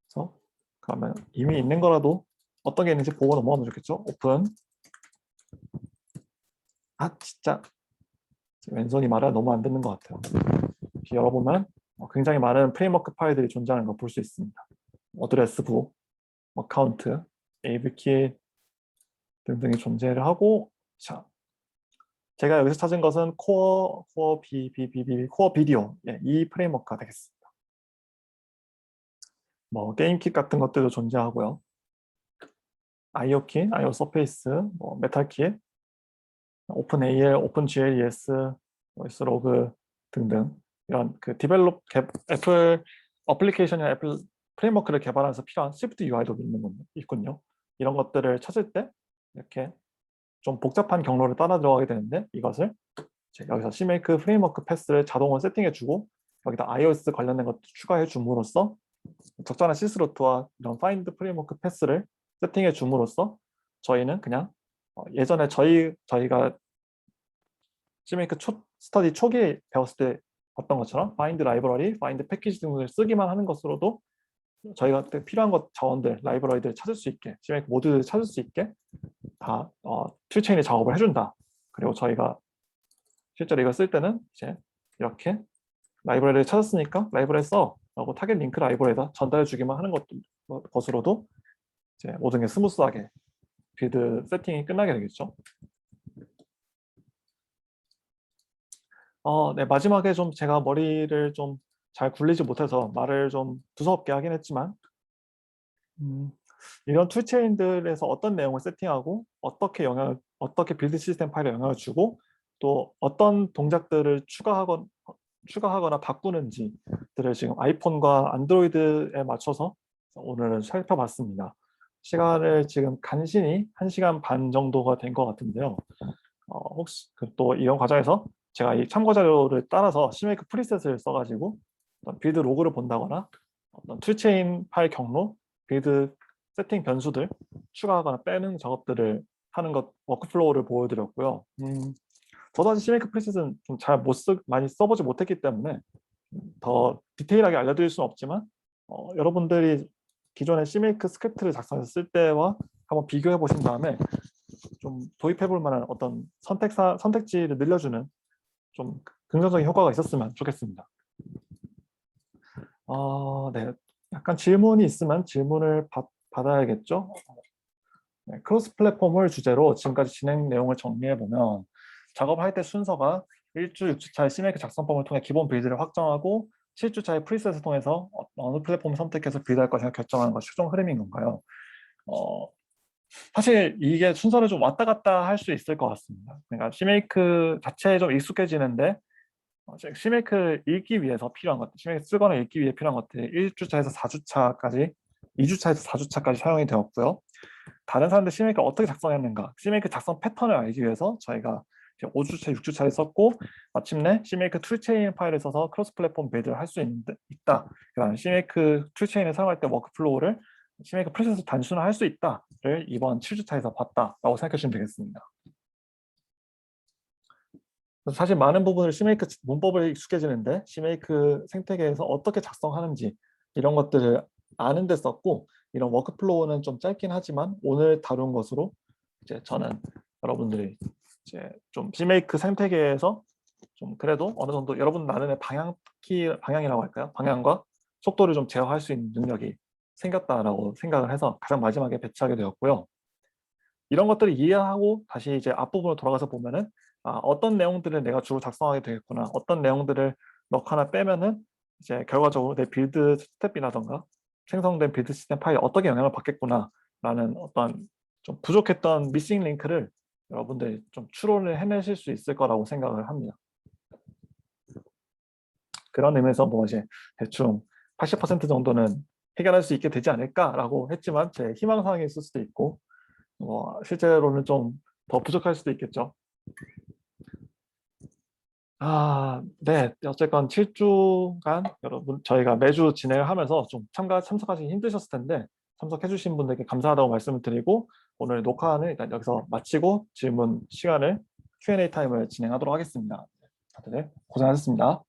그래서 그러면 이미 있는 거라도 어떤 게 있는지 보고 넘어가면 좋겠죠? 오픈. 진짜 왼손이 말을 너무 안 듣는 것 같아요. 열어보면 굉장히 많은 프레임워크 파일들이 존재하는 걸 볼 수 있습니다. 어드레스북, 어카운트, AV키 등등이 존재를 하고, 자, 제가 여기서 찾은 것은 코어 비디오, 이 프레임워크가 되겠습니다. 뭐 게임킷 같은 것들도 존재하고요. IO킷, IO 서페이스, 메탈킷, 오픈AL, 오픈GLES, OS로그 등등 이런 그 애플 어플리케이션이나 애플 프레임워크를 개발하면서 필요한 스위프트 UI도 있군요. 이런 것들을 찾을 때 이렇게 좀 복잡한 경로를 따라 들어가게 되는데 이것을 여기서 CMake 프레임워크 패스를 자동으로 세팅해주고 여기다 iOS 관련된 것도 추가해 줌으로써 적절한 시스루트와 이런 find 프레임워크 패스를 세팅해 줌으로써 저희는 그냥 예전에 저희가 CMake 스터디 초기에 배웠을 때 봤던 것처럼 find 라이브러리, find 패키지 등을 쓰기만 하는 것으로도 저희가 필요한 것 자원들, 라이브러리들 찾을 수 있게, CMake 모듈을 찾을 수 있게 다 툴체인의 작업을 해준다. 그리고 저희가 실제로 이걸 쓸 때는 이제 이렇게 라이브러리를 찾았으니까 라이브러리 써 라고 타겟 링크 라이브러리에다 전달해 주기만 하는 것으로도 이제 모든 게 스무스하게 빌드 세팅이 끝나게 되겠죠. 네, 마지막에 좀 제가 머리를 좀 잘 굴리지 못해서 말을 좀 두서없게 하긴 했지만 이런 툴체인들에서 어떤 내용을 세팅하고 어떻게 빌드 시스템 파일에 영향을 주고 또 어떤 동작들을 추가하거나 바꾸는지들을 지금 아이폰과 안드로이드에 맞춰서 오늘은 살펴봤습니다. 시간을 지금 간신히 1시간 반 정도가 된 것 같은데요. 혹시 또 이런 과정에서 제가 이 참고 자료를 따라서 CMake 프리셋을 써가지고 어떤 빌드 로그를 본다거나 어떤 툴체인 파일 경로, 빌드 세팅 변수들 추가하거나 빼는 작업들을 하는 것 워크플로우를 보여드렸고요. 저도 아직 CMake 프리셋은 좀 많이 써보지 못했기 때문에 더 디테일하게 알려드릴 수는 없지만 여러분들이 기존의 CMake 스크립트를 작성해서 쓸 때와 한번 비교해 보신 다음에 좀 도입해 볼 만한 어떤 선택지를 늘려주는 좀 긍정적인 효과가 있었으면 좋겠습니다. 네. 약간 질문이 있으면 질문을 받아야겠죠. 네, 크로스 플랫폼을 주제로 지금까지 진행 내용을 정리해 보면 작업할 때 순서가 1주, 6주차의 CMake 작성법을 통해 기본 빌드를 확정하고 7주차의 프리셋을 통해서 어느 플랫폼을 선택해서 빌드할 것인가 결정하는 것이 최종 흐름인 건가요? 사실 이게 순서를 좀 왔다 갔다 할 수 있을 것 같습니다. 그러니까 CMake 자체에 좀 익숙해지는데 CMake를 읽기 위해서 필요한 것들, CMake 쓰거나 읽기 위해 필요한 것들이 1주차에서 4주차까지, 2주차에서 4주차까지 사용이 되었고요. 다른 사람들 CMake를 어떻게 작성했는가, CMake 작성 패턴을 알기 위해서 저희가 5주차, 6주차를 썼고 마침내 CMake 툴체인 파일을 써서 크로스 플랫폼 빌드를 할 수 있다. 그다음 CMake 툴체인을 사용할 때 워크플로우를 CMake 프로세스 단순화할 수 있다를 이번 7주차에서 봤다라고 생각해 주시면 되겠습니다. 사실 많은 부분을 CMake 문법을 익숙해지는데 CMake 생태계에서 어떻게 작성하는지 이런 것들을 아는 데 썼고 이런 워크플로우는 좀 짧긴 하지만 오늘 다룬 것으로 이제 저는 여러분들이 이제 좀 CMake 생태계에서 좀 그래도 어느 정도 여러분 나름의 방향이라고 할까요? 방향과 속도를 좀 제어할 수 있는 능력이 생겼다라고 생각을 해서 가장 마지막에 배치하게 되었고요. 이런 것들을 이해하고 다시 이제 앞부분으로 돌아가서 보면은 어떤 내용들을 내가 주로 작성하게 되겠구나, 어떤 내용들을 넣거나 빼면은 이제 결과적으로 내 빌드 스텝이라던가 생성된 빌드 시스템 파일에 어떻게 영향을 받겠구나라는 어떤 좀 부족했던 미싱 링크를 여러분들이 좀 추론을 해내실 수 있을 거라고 생각을 합니다. 그런 의미에서 뭐 이제 대충 80% 정도는 해결할 수 있게 되지 않을까라고 했지만 제 희망사항이 있을 수도 있고 실제로는 좀 더 부족할 수도 있겠죠. 네. 어쨌건 7주간 여러분 저희가 매주 진행을 하면서 좀 참석하시기 힘드셨을 텐데 참석해 주신 분들께 감사하다고 말씀을 드리고 오늘 녹화는 일단 여기서 마치고 질문 시간을 Q&A 타임을 진행하도록 하겠습니다. 다들 고생하셨습니다.